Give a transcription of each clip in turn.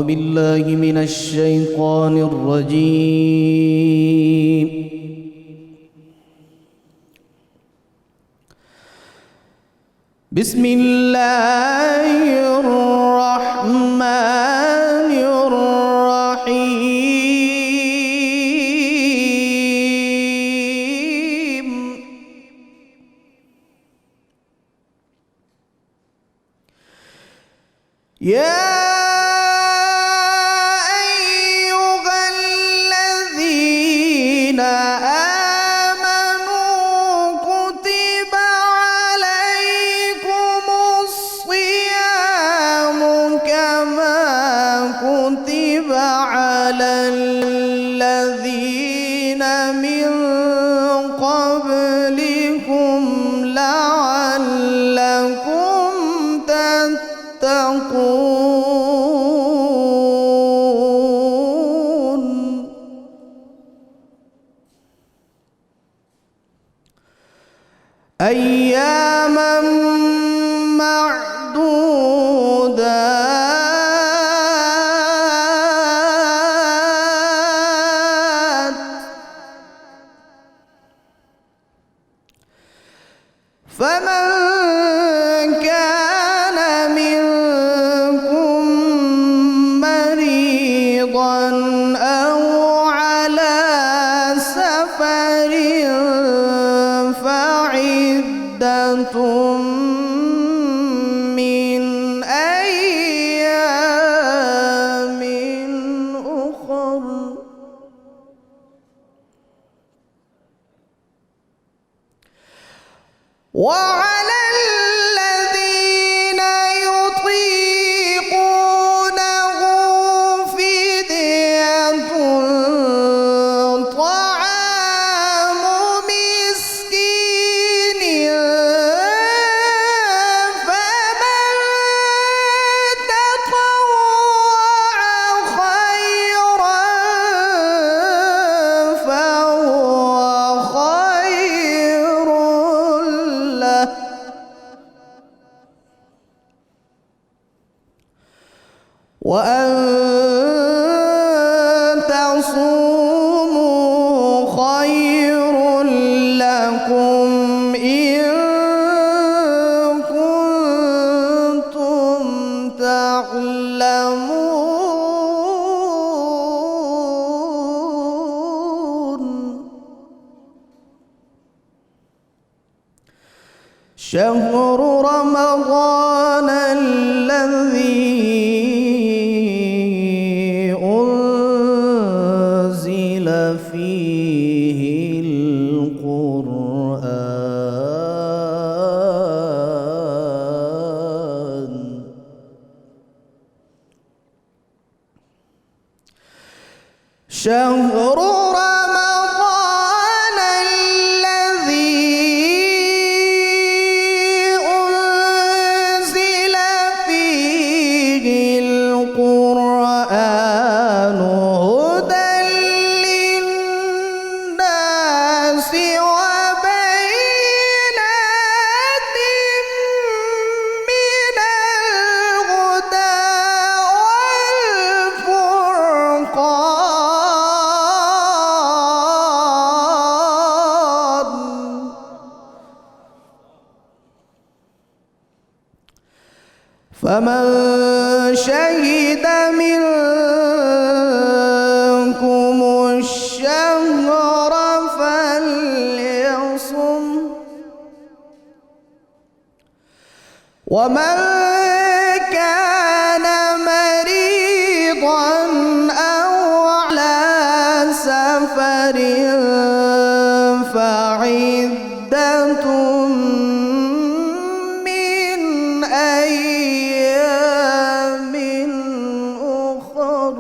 بالله من الشيطان الرجيم. بسم الله الرحمن الرحيم. يا أيها الذين آمنوا كتب عليكم الصيام كما كتب على الذين من قبلكم لعلكم تتقون. أياما معدودات، فمن كان منكم مريضا أو على سفر فعدة من أيام أخر. وعلى الذين يطيقونه فدية طعام مسكين، فمن تطوع خيرا فهو خير له. وأن تصوموا خير لكم إن كنتم تعلمون. شهر رمضان الذي أنزل فيه القرآن. شهر رمضان الذي أنزل فيه القرآن هدى للناس وبينات من الهدى والفرقان. فمن شهد منكم الشهر فليصم، ومن كان مريضا أو على سفر فعدة من أيام أخر.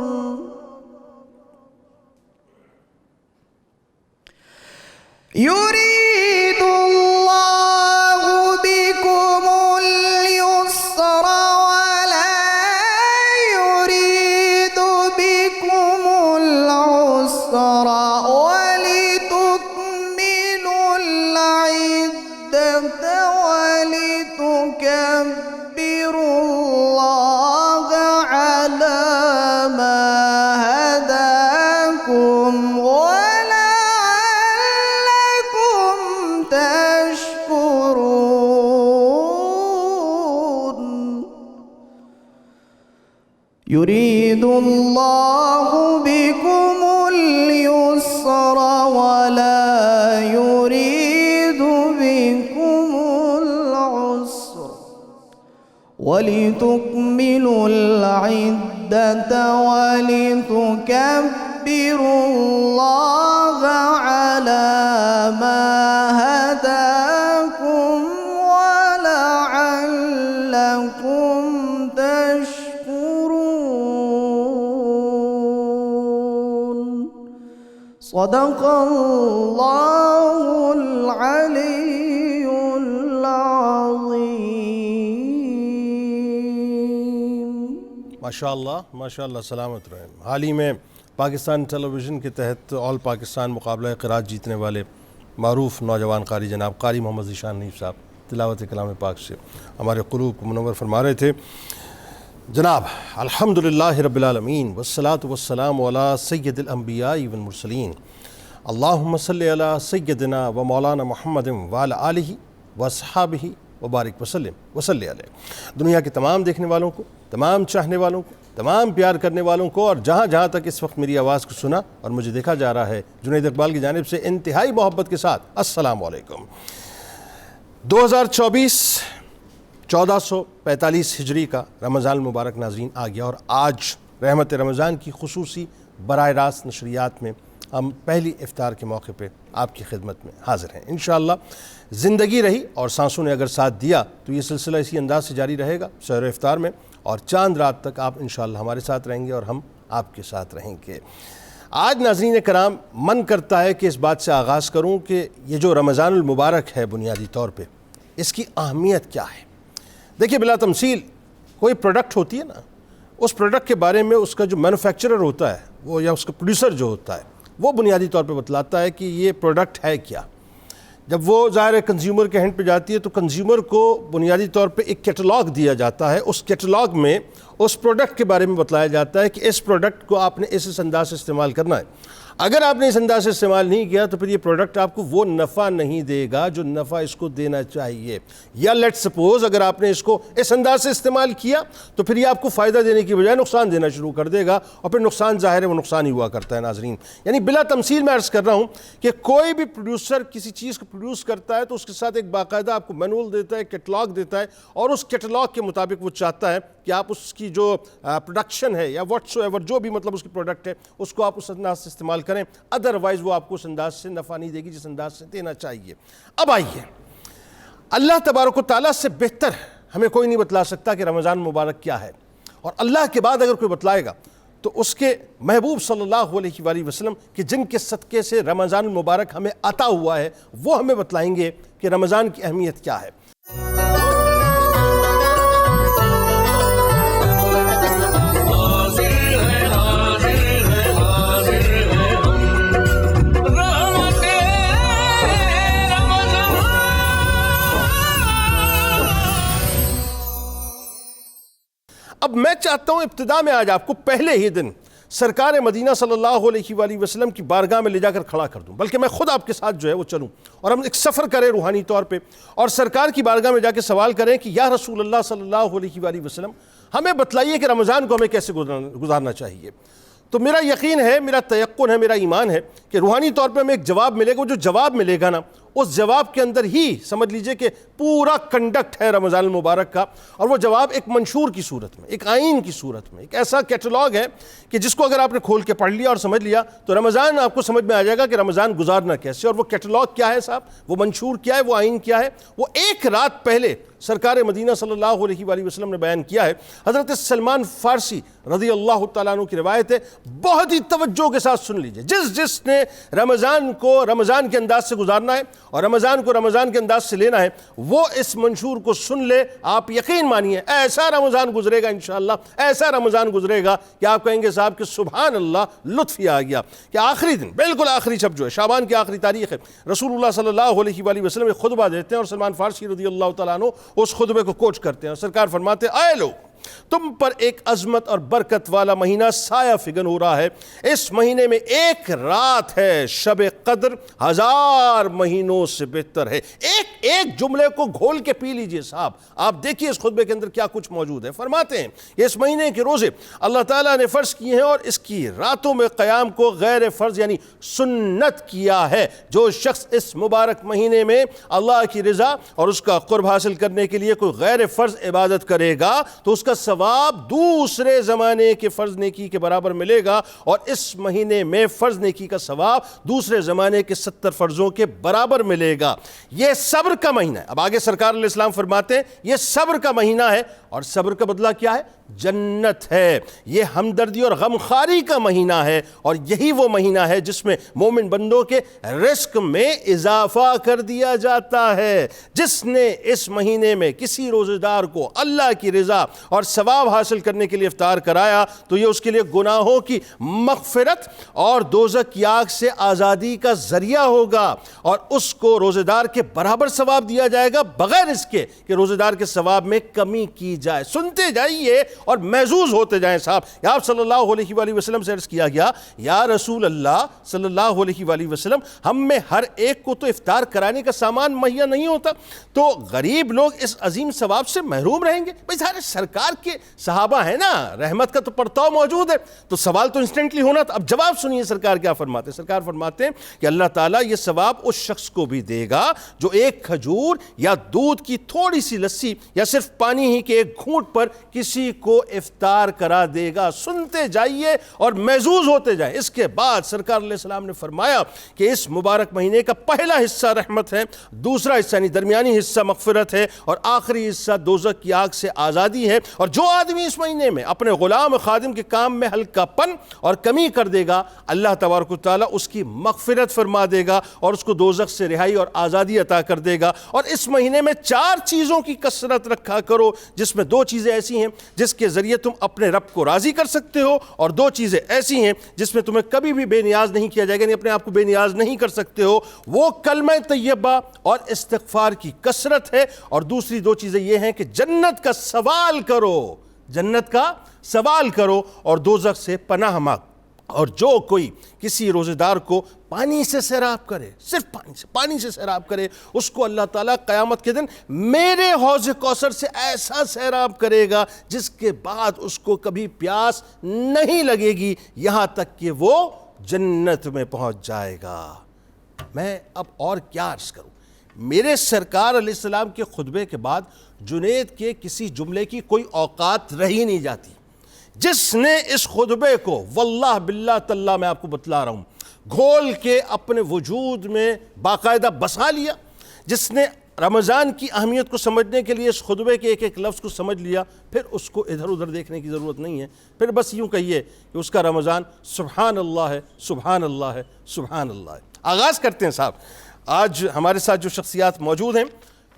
يريد الله بكم اليسر ولا يريد بكم العسر ولتكملوا العدة ولتكبروا الله على يريد الله بكم اليسر ولا يريد بكم العسر ولتكملوا العدة ولتكبروا الله على ما هداكم ولعلكم تشكرون. صدق الله العلي العظيم. ماشاءاللہ سلامت رہیں. حال ہی میں پاکستان ٹیلی ویژن کے تحت آل پاکستان مقابلہ قرات جیتنے والے معروف نوجوان قاری جناب قاری محمد ذیشان حنیف صاحب تلاوت کلام پاک سے ہمارے قلوب کو منور فرما رہے تھے. جناب الحمدللہ رب العالمین والصلاة والسلام علی سید الانبیاء والمرسلین اللہم صلی علی سیدنا و مولانا محمد وعلی آلہ واصحابہ وبارک وسلم وصلی علیہ. دنیا کے تمام دیکھنے والوں کو، تمام چاہنے والوں کو، تمام پیار کرنے والوں کو، اور جہاں جہاں تک اس وقت میری آواز کو سنا اور مجھے دیکھا جا رہا ہے، جنید اقبال کی جانب سے انتہائی محبت کے ساتھ السلام علیکم. 2024 1445 ہجری کا رمضان المبارک ناظرین آ گیا، اور آج رحمت رمضان کی خصوصی براہ راست نشریات میں ہم پہلی افطار کے موقع پہ آپ کی خدمت میں حاضر ہیں. انشاءاللہ زندگی رہی اور سانسوں نے اگر ساتھ دیا تو یہ سلسلہ اسی انداز سے جاری رہے گا سحر و افطار میں، اور چاند رات تک آپ انشاءاللہ ہمارے ساتھ رہیں گے اور ہم آپ کے ساتھ رہیں گے. آج ناظرین کرام من کرتا ہے کہ اس بات سے آغاز کروں کہ یہ جو رمضان المبارک ہے بنیادی طور پہ اس کی اہمیت کیا ہے. دیکھیے بلا تمثیل کوئی پروڈکٹ ہوتی ہے نا، اس پروڈکٹ کے بارے میں اس کا جو مینوفیکچرر ہوتا ہے وہ یا اس کا پروڈیوسر جو ہوتا ہے وہ بنیادی طور پہ بتلاتا ہے کہ یہ پروڈکٹ ہے کیا. جب وہ ظاہر ہے کنزیومر کے ہینڈ پہ جاتی ہے تو کنزیومر کو بنیادی طور پہ ایک کیٹلاگ دیا جاتا ہے. اس کیٹلاگ میں اس پروڈکٹ کے بارے میں بتلایا جاتا ہے کہ اس پروڈکٹ کو آپ نے اس انداز سے استعمال کرنا ہے. اگر آپ نے اس انداز سے استعمال نہیں کیا تو پھر یہ پروڈکٹ آپ کو وہ نفع نہیں دے گا جو نفع اس کو دینا چاہیے. یا لیٹ سپوز اگر آپ نے اس کو اس انداز سے استعمال کیا تو پھر یہ آپ کو فائدہ دینے کی بجائے نقصان دینا شروع کر دے گا، اور پھر نقصان ظاہر ہے وہ نقصان ہی ہوا کرتا ہے ناظرین. یعنی بلا تمثیل میں عرض کر رہا ہوں کہ کوئی بھی پروڈیوسر کسی چیز کو پروڈیوس کرتا ہے تو اس کے ساتھ ایک باقاعدہ آپ کو مینول دیتا ہے، کیٹلاگ دیتا ہے، اور اس کیٹلاگ کے مطابق وہ چاہتا ہے کہ آپ اس کی جو پروڈکشن ہے یا واٹس ایور جو بھی مطلب اس کی پروڈکٹ ہے اس کو آپ اس انداز سے استعمال کریں، ادروائز وہ آپ کو اس انداز سے نفع نہیں دے گی جس انداز سے دینا چاہیے. اب آئیے، اللہ تبارک و تعالیٰ سے بہتر ہمیں کوئی نہیں بتلا سکتا کہ رمضان مبارک کیا ہے، اور اللہ کے بعد اگر کوئی بتلائے گا تو اس کے محبوب صلی اللہ علیہ وآلہ وسلم کہ جن کے صدقے سے رمضان المبارک ہمیں عطا ہوا ہے وہ ہمیں بتلائیں گے کہ رمضان کی اہمیت کیا ہے. اب میں چاہتا ہوں ابتدا میں آج آپ کو پہلے ہی دن سرکار مدینہ صلی اللہ علیہ وآلہ وسلم کی بارگاہ میں لے جا کر کھڑا کر دوں، بلکہ میں خود آپ کے ساتھ جو ہے وہ چلوں اور ہم ایک سفر کریں روحانی طور پہ، اور سرکار کی بارگاہ میں جا کے سوال کریں کہ یا رسول اللہ صلی اللہ علیہ وآلہ وسلم ہمیں بتلائیے کہ رمضان کو ہمیں کیسے گزارنا چاہیے. تو میرا یقین ہے، میرا تیقن ہے، میرا ایمان ہے کہ روحانی طور پہ ہمیں ایک جواب ملے گا. وہ جو جواب ملے گا نا اس جواب کے اندر ہی سمجھ لیجئے کہ پورا کنڈکٹ ہے رمضان المبارک کا، اور وہ جواب ایک منشور کی صورت میں، ایک آئین کی صورت میں، ایک ایسا کیٹلاگ ہے کہ جس کو اگر آپ نے کھول کے پڑھ لیا اور سمجھ لیا تو رمضان آپ کو سمجھ میں آ جائے گا کہ رمضان گزارنا کیسے. اور وہ کیٹلاگ کیا ہے صاحب، وہ منشور کیا ہے، وہ آئین کیا ہے، وہ ایک رات پہلے سرکار مدینہ صلی اللہ علیہ وآلہ وسلم نے بیان کیا ہے. حضرت سلمان فارسی رضی اللہ تعالیٰ عنہ کی روایت ہے، بہت ہی توجہ کے ساتھ سن لیجئے. جس نے رمضان کو رمضان کے انداز سے گزارنا ہے اور رمضان کو رمضان کے انداز سے لینا ہے وہ اس منشور کو سن لے. آپ یقین مانیے ایسا رمضان گزرے گا انشاءاللہ، ایسا رمضان گزرے گا کہ آپ کہیں گے صاحب کہ سبحان اللہ، لطف ہی آ گیا. کہ آخری دن، بالکل آخری شب جو ہے، شعبان کی آخری تاریخ ہے، رسول اللہ صلی اللہ علیہ وآلہ وسلم ایک خطبہ دیتے ہیں اور سلمان فارسی رضی اللہ تعالیٰ عنہ اس خطبے کو کوٹ کرتے ہیں. اور سرکار فرماتے ہیں اے لوگ، تم پر ایک عظمت اور برکت والا مہینہ سایہ فگن ہو رہا ہے، اس مہینے میں ایک رات ہے، شب قدر 1000 مہینوں سے بہتر ہے۔ ایک جملے کو گھول کے پی لیجئے صاحب، آپ دیکھیے اس خطبے کے اندر کیا کچھ موجود ہے۔ فرماتے ہیں کہ اس مہینے کے روزے اللہ تعالیٰ نے فرض کیے ہیں اور اس کی راتوں میں قیام کو غیر فرض یعنی سنت کیا ہے۔ جو شخص اس مبارک مہینے میں اللہ کی رضا اور اس کا قرب حاصل کرنے کے لیے کوئی غیر فرض عبادت کرے گا تو اس کا ثواب دوسرے زمانے کے فرض نیکی کے برابر ملے گا، اور اس مہینے میں فرض نیکی کا ثواب دوسرے زمانے کے 70 فرضوں کے برابر ملے گا۔ یہ صبر کا مہینہ ہے۔ اب آگے سرکار علیہ السلام فرماتے ہیں یہ صبر کا مہینہ ہے، اور صبر کا بدلہ کیا ہے؟ جنت ہے۔ یہ ہمدردی اور غمخواری کا مہینہ ہے، اور یہی وہ مہینہ ہے جس میں مومن بندوں کے رزق میں اضافہ کر دیا جاتا ہے۔ جس نے اس مہینے میں کسی روزے دار کو اللہ کی رضا اور ثواب حاصل کرنے کے لیے افطار کرایا تو یہ اس کے لیے گناہوں کی مغفرت اور دوزخ کی آگ سے آزادی کا ذریعہ ہوگا، اور اس کو روزے دار کے برابر ثواب دیا جائے گا بغیر اس کے کہ روزے دار کے ثواب میں کمی کی جائے۔ سنتے جائیے اور محظوظ ہوتے جائیں صاحب۔ آپ صلی اللہ علیہ وآلہ وسلم سے عرض کیا گیا یا رسول اللہ صلی اللہ علیہ وآلہ وسلم، ہم میں ہر ایک کو تو افطار کرانے کا سامان مہیا نہیں ہوتا، تو غریب لوگ اس عظیم ثواب سے محروم رہیں گے؟ بھئی سارے سرکار کے صحابہ ہیں نا، رحمت کا تو پرتاؤ موجود ہے، تو سوال تو انسٹنٹلی ہونا تھا۔ اب جواب سنیے سرکار کیا فرماتے ہیں۔ سرکار فرماتے ہیں کہ اللہ تعالیٰ یہ ثواب اس شخص کو بھی دے گا جو ایک کھجور یا دودھ کی تھوڑی سی لسی یا صرف پانی ہی کے ایک گھونٹ پر کسی کو افطار کرا دے گا۔ سنتے جائیے اور محظوظ ہوتے جائیں۔ اس کے بعد سرکار علیہ السلام نے فرمایا کہ اس مبارک مہینے کا پہلا حصہ رحمت ہے، دوسرا حصہ یعنی درمیانی حصہ مغفرت ہے، اور آخری حصہ دوزخ کی آگ سے آزادی ہے۔ اور جو آدمی اس مہینے میں اپنے غلام خادم کے کام میں ہلکا پن اور کمی کر دے گا، اللہ تبارک و تعالیٰ اس کی مغفرت فرما دے گا اور اس کو دوزخ سے رہائی اور آزادی عطا کر دے گا۔ اور اس مہینے میں 4 چیزوں کی کثرت رکھا کرو، جس میں 2 چیزیں ایسی ہیں جس کے ذریعے تم اپنے رب کو راضی کر سکتے ہو، اور 2 چیزیں ایسی ہیں جس میں تمہیں کبھی بھی بے نیاز نہیں کیا جائے گا، یعنی اپنے آپ کو بے نیاز نہیں کر سکتے ہو۔ وہ کلمہ طیبہ اور استغفار کی کثرت ہے، اور دوسری 2 چیزیں یہ ہیں کہ جنت کا سوال کرو، جنت کا سوال کرو اور دوزخ سے پناہ مانگو۔ اور جو کوئی کسی روزے دار کو پانی سے سیراب کرے، صرف پانی سے سیراب کرے، اس کو اللہ تعالیٰ قیامت کے دن میرے حوض کوثر سے ایسا سیراب کرے گا جس کے بعد اس کو کبھی پیاس نہیں لگے گی، یہاں تک کہ وہ جنت میں پہنچ جائے گا۔ میں اب اور کیا عرض کروں؟ میرے سرکار علیہ السلام کے خطبے کے بعد جنید کے کسی جملے کی کوئی اوقات رہی نہیں جاتی۔ جس نے اس خطبے کو واللہ باللہ تاللہ میں آپ کو بتلا رہا ہوں گھول کے اپنے وجود میں باقاعدہ بسا لیا، جس نے رمضان کی اہمیت کو سمجھنے کے لیے اس خطبے کے ایک ایک لفظ کو سمجھ لیا، پھر اس کو ادھر ادھر دیکھنے کی ضرورت نہیں ہے، پھر بس یوں کہیے کہ اس کا رمضان سبحان اللہ ہے، سبحان اللہ ہے، سبحان اللہ ہے۔ آغاز کرتے ہیں صاحب۔ آج ہمارے ساتھ جو شخصیات موجود ہیں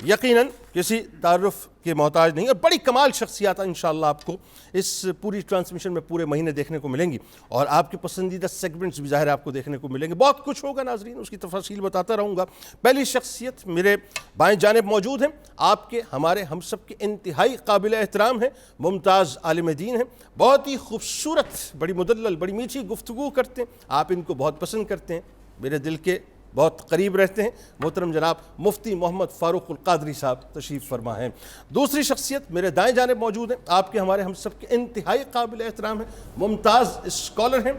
یقیناً کسی تعارف کے محتاج نہیں، اور بڑی کمال شخصیات انشاءاللہ آپ کو اس پوری ٹرانسمیشن میں پورے مہینے دیکھنے کو ملیں گی، اور آپ کے پسندیدہ سیگمنٹس بھی ظاہر آپ کو دیکھنے کو ملیں گے۔ بہت کچھ ہوگا ناظرین، اس کی تفاصیل بتاتا رہوں گا۔ پہلی شخصیت میرے بائیں جانب موجود ہیں، آپ کے ہمارے ہم سب کے انتہائی قابل احترام ہیں، ممتاز عالم دین ہیں، بہت ہی خوبصورت، بڑی مدلل، بڑی میٹھی گفتگو کرتے ہیں، آپ ان کو بہت پسند کرتے ہیں، میرے دل کے بہت قریب رہتے ہیں۔ محترم جناب مفتی محمد فاروق القادری صاحب تشریف فرما ہیں۔ دوسری شخصیت میرے دائیں جانب موجود ہیں، آپ کے ہمارے ہم سب کے انتہائی قابل احترام ہیں، ممتاز اسکالر ہیں۔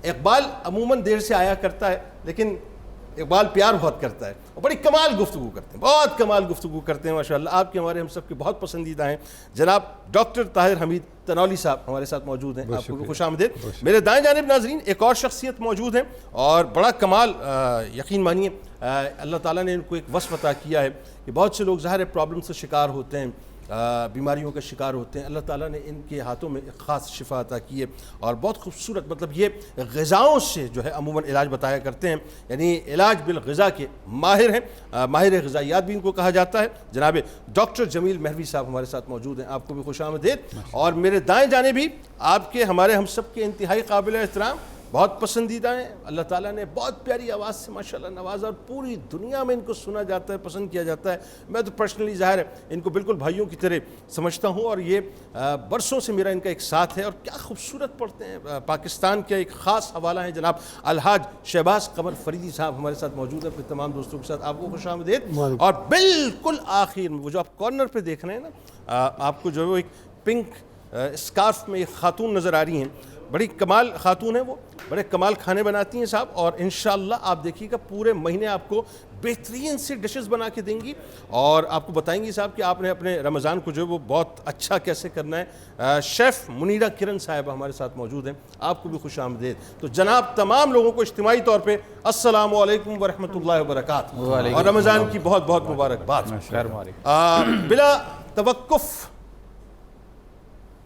اقبال عموماً دیر سے آیا کرتا ہے، لیکن اقبال پیار بہت کرتا ہے اور بڑی کمال گفتگو کرتے ہیں، بہت کمال گفتگو کرتے ہیں ماشاءاللہ۔ آپ کے ہمارے ہم سب کے بہت پسندیدہ ہیں جناب ڈاکٹر طاہر حمید تنولی صاحب ہمارے ساتھ موجود ہیں، آپ کو خوش آمدید۔ میرے دائیں جانب ناظرین ایک اور شخصیت موجود ہیں، اور بڑا کمال، یقین مانیے اللہ تعالیٰ نے ان کو ایک وصف عطا کیا ہے کہ بہت سے لوگ ظاہر پرابلم سے شکار ہوتے ہیں، بیماریوں کا شکار ہوتے ہیں، اللہ تعالیٰ نے ان کے ہاتھوں میں ایک خاص شفا عطا کی ہے، اور بہت خوبصورت، مطلب یہ غذاؤں سے جو ہے عموماً علاج بتایا کرتے ہیں، یعنی علاج بالغذا کے ماہر ہیں، ماہر غذائیات بھی ان کو کہا جاتا ہے۔ جناب ڈاکٹر جمیل مہروی صاحب ہمارے ساتھ موجود ہیں، آپ کو بھی خوش آمدید۔ اور میرے دائیں جانب بھی آپ کے ہمارے ہم سب کے انتہائی قابل احترام بہت پسندیدہ ہیں. اللہ تعالیٰ نے بہت پیاری آواز سے ماشاءاللہ نوازا اور پوری دنیا میں ان کو سنا جاتا ہے, پسند کیا جاتا ہے. میں تو پرسنلی ظاہر ہے ان کو بالکل بھائیوں کی طرح سمجھتا ہوں, اور یہ برسوں سے میرا ان کا ایک ساتھ ہے, اور کیا خوبصورت پڑھتے ہیں. پاکستان کے ایک خاص حوالہ ہیں جناب الحاج شہباز قمر فریدی صاحب ہمارے ساتھ موجود ہیں. اپنے تمام دوستوں کے ساتھ آپ کو خوش آمدید. اور بالکل آخر میں وہ جو آپ کارنر پہ دیکھ رہے ہیں نا, آپ کو جو ہے وہ ایک پنک اسکارف میں ایک خاتون نظر آ رہی ہیں. بڑی کمال خاتون ہیں, وہ بڑے کمال کھانے بناتی ہیں صاحب, اور انشاءاللہ آپ دیکھیے گا پورے مہینے آپ کو بہترین سے ڈشز بنا کے دیں گی, اور آپ کو بتائیں گی صاحب کہ آپ نے اپنے رمضان کو جو ہے وہ بہت اچھا کیسے کرنا ہے. شیف منیرہ کرن صاحبہ ہمارے ساتھ موجود ہیں, آپ کو بھی خوش آمدید. تو جناب تمام لوگوں کو اجتماعی طور پہ السلام علیکم ورحمۃ اللہ وبرکاتہ, اور رمضان کی بہت بہت مبارکباد. بلا توقف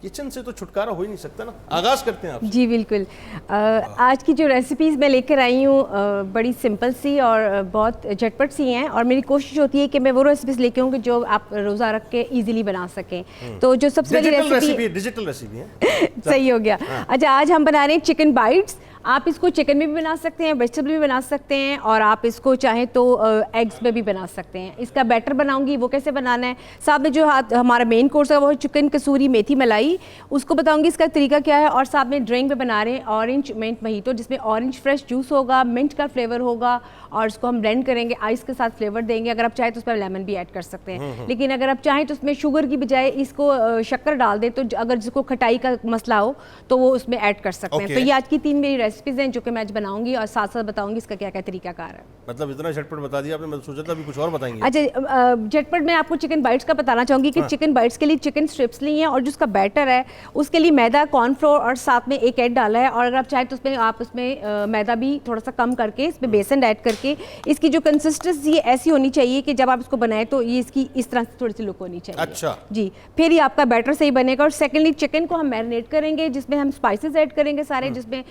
کچن سے تو چھٹکارا ہو ہی نہیں سکتا نا, آغاز کرتے ہیں آپ. جی بالکل. آج کی جو ریسیپیز میں لے کر آئی ہوں بڑی سمپل سی اور بہت جھٹپٹ سی ہیں, اور میری کوشش ہوتی ہے کہ میں وہ ریسیپیز لے کے آؤں کہ جو آپ روزہ رکھ کے ایزیلی بنا سکیں. تو جو سب سے پہلی ریسیپی ڈیجیٹل ریسیپی ہے. صحیح ہو گیا. اچھا, آج ہم بنا رہے ہیں چکن بائٹس. آپ اس کو چکن میں بھی بنا سکتے ہیں, ویجیٹیبل بھی بنا سکتے ہیں, اور آپ اس کو چاہیں تو ایگز میں بھی بنا سکتے ہیں. اس کا بیٹر بناؤں گی, وہ کیسے بنانا ہے. ساتھ میں جو ہمارا مین کورس ہے وہ چکن کسوری میتھی ملائی, اس کو بتاؤں گی اس کا طریقہ کیا ہے. اور ساتھ میں ڈرنک میں بنا رہے ہیں اورنج منٹ مہیتو, جس میں اورنج فریش جوس ہوگا, منٹ کا فلیور ہوگا, اور اس کو ہم بلینڈ کریں گے, آئس کے ساتھ فلیور دیں گے. اگر آپ چاہیں تو اس پہ لیمن بھی ایڈ کر سکتے ہیں, لیکن اگر آپ چاہیں تو اس میں شوگر کی بجائے اس کو شکر ڈال دیں, تو اگر جس کو کھٹائی کا مسئلہ ہو تو وہ اس میں ایڈ کر سکتے ہیں. تو یہ آج کی 3 میری ریسیپیز ہیں جو کہ میں بناؤں گی, اور ساتھ ساتھ بتاؤں گی اس کا کیا کیا طریقہ کار ہے. مطلب اتنا جھٹپٹ بتا دیا آپ نے, میں سوچا تھا ابھی کچھ اور بتائیں گے. اچھا, جھٹپٹ میں آپ کو چکن بائٹس کا بتانا چاہوں گی کہ چکن بائٹس کے لیے چکن اسٹرپس لی ہیں, اور جو اس کا بیٹر ہے اس کے لیے میدا, کارن فلور اور ساتھ میں ایک ایگ ڈالا ہے. اور اگر آپ چاہیں تو اس میں میدا بھی تھوڑا سا کم کر کے اس میں بیسن ایڈ کر کے, اس کی جو کنسسٹنسی ایسی ہونی چاہیے کہ جب آپ اس کو بنائیں تو یہ اس کی اس طرح سے تھوڑی سی لک ہونی چاہیے. اچھا جی, پھر یہ آپ کا بیٹر صحیح بنے گا. اور سیکنڈلی چکن کو ہم میرینیٹ کریں گے, جس میں ہم اسپائسز ایڈ کریں گے سارے, جس میں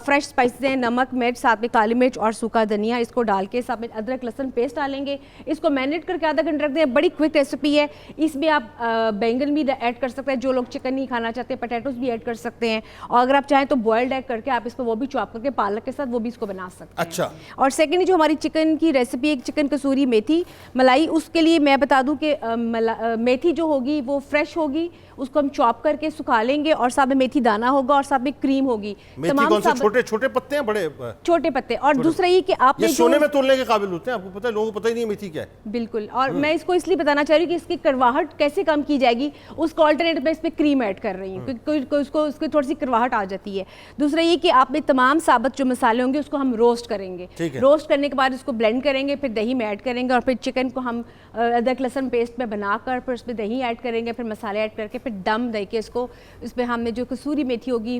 فریش اسپائسز ہیں, نمک, مرچ, ساتھ میں کالی مرچ اور سوکھا دھنیا, اس کو ڈال کے ساتھ میں ادرک لہسن پیسٹ ڈالیں گے. اس کو میرینیٹ کر کے آدھا گھنٹہ رکھ دیں. بڑی کوئک ریسیپی ہے. اس میں آپ بینگن بھی ایڈ کر سکتے ہیں, جو لوگ چکن نہیں کھانا چاہتے پوٹیٹوز بھی ایڈ کر سکتے ہیں, اور اگر آپ چاہیں تو بوائلڈ ایگ کر کے آپ اس کو وہ بھی چاپ کر کے پالک کے ساتھ وہ بھی اس کو بنا سکتے ہیں. اچھا. اور سیکنڈلی جو ہماری چکن کی ریسیپی ایک چکن کسوری میتھی ملائی, اس کے لیے میں بتا دوں کہ میتھی جو ہوگی وہ فریش ہوگی, اس کو ہم چاپ کر کے سکھا لیں گے, اور ساتھ میں میتھی دانہ ہوگا, اور ساتھ میں کریم ہوگی. میتھی کون سے چھوٹے چھوٹے پتے ہیں, بڑے چھوٹے پتے. اور دوسرا یہ کہ آپ یہ سونے میں تولنے کے قابل ہوتے ہیں, آپ کو پتہ ہے, لوگوں کو پتہ ہی نہیں میتھی کیا ہے. بالکل. اور میں اس کو اس لیے بتانا چاہ رہی ہوں کہ اس کی کرواہٹ کیسے کم کی جائے گی, اس کو آلٹرنیٹ میں اس میں کریم ایڈ کر رہی ہوں کیونکہ اس کی تھوڑی سی کرواہٹ آ جاتی ہے. دوسرا یہ کہ آپ میں تمام ثابت جو مسالے ہوں گے اس کو ہم روسٹ کریں گے. روسٹ کرنے کے بعد اس کو بلینڈ کریں گے, پھر دہی میں ایڈ کریں گے, اور پھر چکن کو ہم ادرک لہسن پیسٹ میں بنا کر پھر اس میں دہی ایڈ کریں گے, پھر مسالے ایڈ کر کے پھر دم دے کے اس میں ہم نے جو کسوری میتھی ہوگی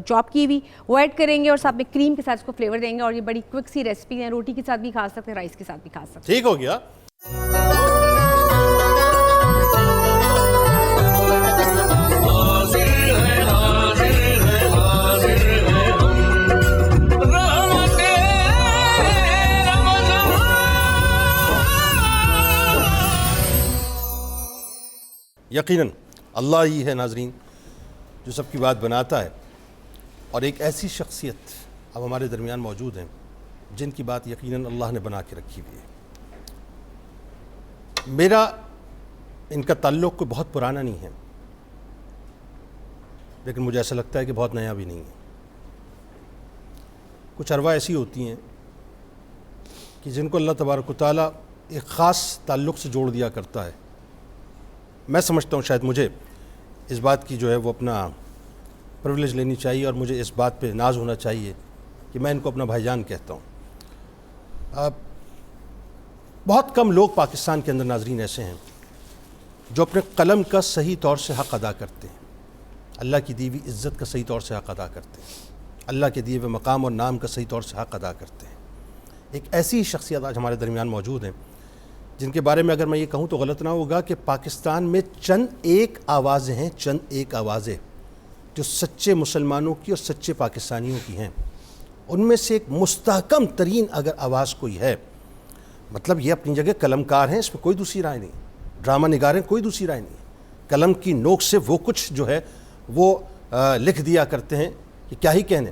چاپ کی ہوئی وہ ایڈ کریں گے, اور ساتھ میں کریم کے ساتھ اس کو فلیور دیں گے. اور یہ بڑی کوئک سی ریسیپی ہے, روٹی کے ساتھ بھی کھا سکتے ہیں, رائس کے ساتھ بھی کھا سکتے ہیں. ٹھیک ہو گیا. یقیناً اللہ ہی ہے ناظرین جو سب کی بات بناتا ہے, اور ایک ایسی شخصیت اب ہمارے درمیان موجود ہیں جن کی بات یقیناً اللہ نے بنا کے رکھی ہوئی ہے. میرا ان کا تعلق کوئی بہت پرانا نہیں ہے, لیکن مجھے ایسا لگتا ہے کہ بہت نیا بھی نہیں ہے. کچھ ارواح ایسی ہوتی ہیں کہ جن کو اللہ تبارک و تعالیٰ ایک خاص تعلق سے جوڑ دیا کرتا ہے. میں سمجھتا ہوں شاید مجھے اس بات کی جو ہے وہ اپنا پرولیج لینی چاہیے, اور مجھے اس بات پہ ناز ہونا چاہیے کہ میں ان کو اپنا بھائی جان کہتا ہوں. بہت کم لوگ پاکستان کے اندر ناظرین ایسے ہیں جو اپنے قلم کا صحیح طور سے حق ادا کرتے ہیں, اللہ کی دی ہوئی عزت کا صحیح طور سے حق ادا کرتے ہیں, اللہ کے دیے ہوئے مقام اور نام کا صحیح طور سے حق ادا کرتے ہیں. ایک ایسی شخصیت آج ہمارے درمیان موجود ہیں جن کے بارے میں اگر میں یہ کہوں تو غلط نہ ہوگا کہ پاکستان میں چند ایک آوازیں ہیں, چند ایک آوازیں جو سچے مسلمانوں کی اور سچے پاکستانیوں کی ہیں. ان میں سے ایک مستحکم ترین اگر آواز کوئی ہے, مطلب یہ اپنی جگہ قلم کار ہیں, اس میں کوئی دوسری رائے نہیں, ڈرامہ نگار ہیں, کوئی دوسری رائے نہیں. قلم کی نوک سے وہ کچھ جو ہے وہ لکھ دیا کرتے ہیں کہ کیا ہی کہنے.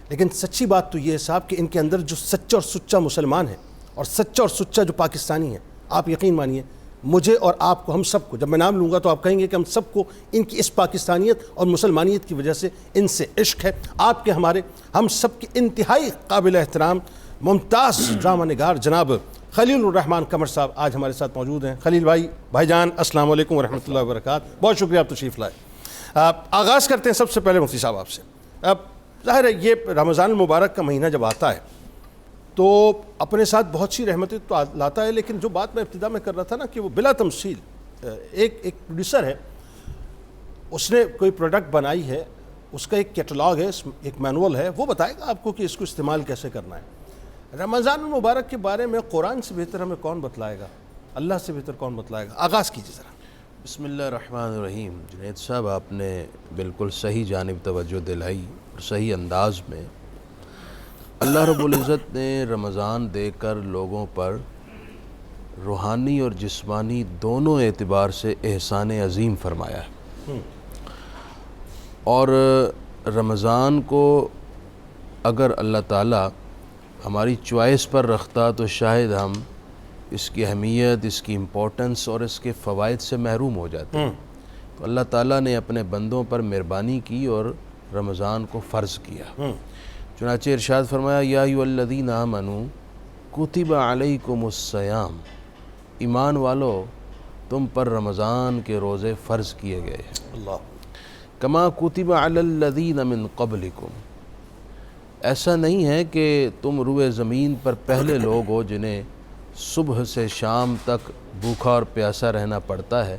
لیکن سچی بات تو یہ ہے صاحب کہ ان کے اندر جو سچا اور سچا مسلمان ہے اور سچا اور سچا جو پاکستانی ہے، آپ یقین مانیے مجھے اور آپ کو، ہم سب کو، جب میں نام لوں گا تو آپ کہیں گے کہ ہم سب کو ان کی اس پاکستانیت اور مسلمانیت کی وجہ سے ان سے عشق ہے. آپ کے، ہمارے، ہم سب کے انتہائی قابل احترام ممتاز ڈرامہ نگار جناب خلیل الرحمان قمر صاحب آج ہمارے ساتھ موجود ہیں. خلیل بھائی جان السلام علیکم ورحمۃ اللہ وبرکاتہ، بہت شکریہ آپ تشریف لائے. آغاز کرتے ہیں سب سے پہلے مفتی صاحب آپ سے. اب ظاہر ہے یہ رمضان المبارک کا مہینہ جب آتا ہے تو اپنے ساتھ بہت سی رحمتیں تو لاتا ہے، لیکن جو بات میں ابتدا میں کر رہا تھا نا کہ وہ بلا تمثیل ایک پروڈیوسر ہے، اس نے کوئی پروڈکٹ بنائی ہے، اس کا ایک کیٹلاگ ہے، ایک مینول ہے، وہ بتائے گا آپ کو کہ اس کو استعمال کیسے کرنا ہے. رمضان المبارک کے بارے میں قرآن سے بہتر ہمیں کون بتلائے گا، اللہ سے بہتر کون بتلائے گا؟ آغاز کیجیے ذرا. بسم اللہ الرحمن الرحیم. جنید صاحب آپ نے بالکل صحیح جانب توجہ دلائی اور صحیح انداز میں. اللہ رب العزت نے رمضان دے کر لوگوں پر روحانی اور جسمانی دونوں اعتبار سے احسان عظیم فرمایا ہے، اور رمضان کو اگر اللہ تعالیٰ ہماری چوائس پر رکھتا تو شاید ہم اس کی اہمیت، اس کی امپورٹنس اور اس کے فوائد سے محروم ہو جاتے ہیں. تو اللہ تعالیٰ نے اپنے بندوں پر مہربانی کی اور رمضان کو فرض کیا. چنانچہ ارشاد فرمایا یا ایھا الذین آمنوا کتب علیکم الصیام، ایمان والو تم پر رمضان کے روزے فرض کیے گئے ہیں. اللہ. کما کتب علی الذین من قبلکم، ایسا نہیں ہے کہ تم روئے زمین پر پہلے لوگ ہو جنہیں صبح سے شام تک بھوکا اور پیاسا رہنا پڑتا ہے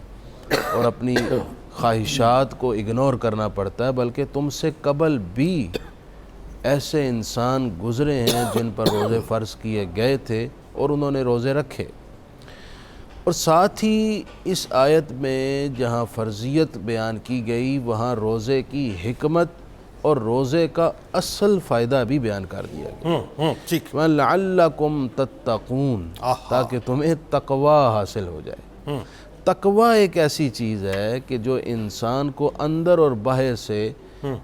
اور اپنی خواہشات کو اگنور کرنا پڑتا ہے، بلکہ تم سے قبل بھی ایسے انسان گزرے ہیں جن پر روزے فرض کیے گئے تھے اور انہوں نے روزے رکھے. اور ساتھ ہی اس آیت میں جہاں فرضیت بیان کی گئی وہاں روزے کی حکمت اور روزے کا اصل فائدہ بھی بیان کر دیا گیا. ٹھیک. لعلکم تتقون، تاکہ تمہیں تقوی حاصل ہو جائے. تقوی ایک ایسی چیز ہے کہ جو انسان کو اندر اور باہر سے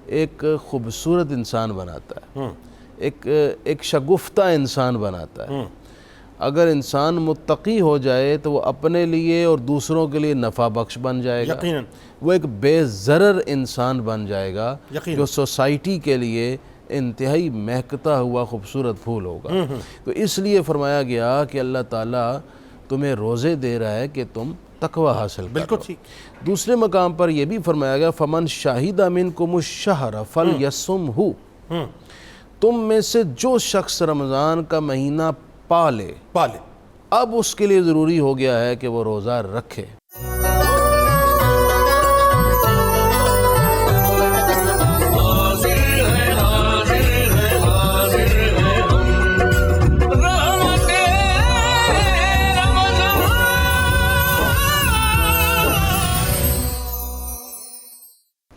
ایک خوبصورت انسان بناتا ہے، ایک شگفتہ انسان بناتا ہے. اگر انسان متقی ہو جائے تو وہ اپنے لیے اور دوسروں کے لیے نفع بخش بن جائے گا، وہ ایک بے ضرر انسان بن جائے گا جو سوسائٹی کے لیے انتہائی مہکتا ہوا خوبصورت پھول ہوگا. تو اس لیے فرمایا گیا کہ اللہ تعالیٰ تمہیں روزے دے رہا ہے کہ تم تقوی حاصل کرو. بالکل ٹھیک. دوسرے مقام پر یہ بھی فرمایا گیا فمن شاہد منکم الشہر فلیصمہ، تم میں سے جو شخص رمضان کا مہینہ پالے اب اس کے لیے ضروری ہو گیا ہے کہ وہ روزہ رکھے.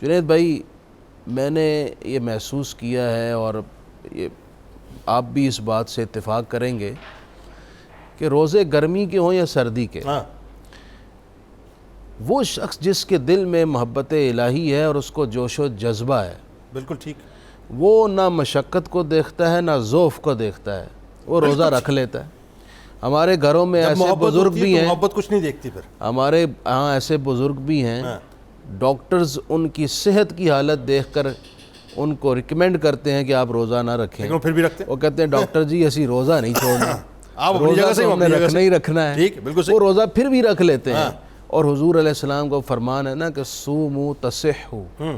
جنید بھائی، میں نے یہ محسوس کیا ہے اور یہ آپ بھی اس بات سے اتفاق کریں گے کہ روزے گرمی کے ہوں یا سردی کے، وہ شخص جس کے دل میں محبت الہی ہے اور اس کو جوش و جذبہ ہے، بالکل ٹھیک، وہ نہ مشقت کو دیکھتا ہے نہ ذوف کو دیکھتا ہے، وہ روزہ رکھ لیتا ہے. ہمارے گھروں میں ایسے بزرگ بھی ہیں، محبت کچھ نہیں دیکھتی. پھر ہمارے ہاں ایسے بزرگ بھی ہیں، ڈاکٹرز ان کی صحت کی حالت دیکھ کر ان کو ریکمینڈ کرتے ہیں کہ آپ روزہ نہ رکھیں، لیکن پھر بھی رکھتے ہیں. وہ کہتے ہیں ڈاکٹر جی اسی روزہ نہیں چھوڑنا، آپ اپنی جگہ سے ہم نے رکھنا ہی رکھنا ہے. وہ روزہ پھر بھی رکھ لیتے ہیں. اور حضور علیہ السلام کو فرمان ہے نا کہ صوموا تصحوا،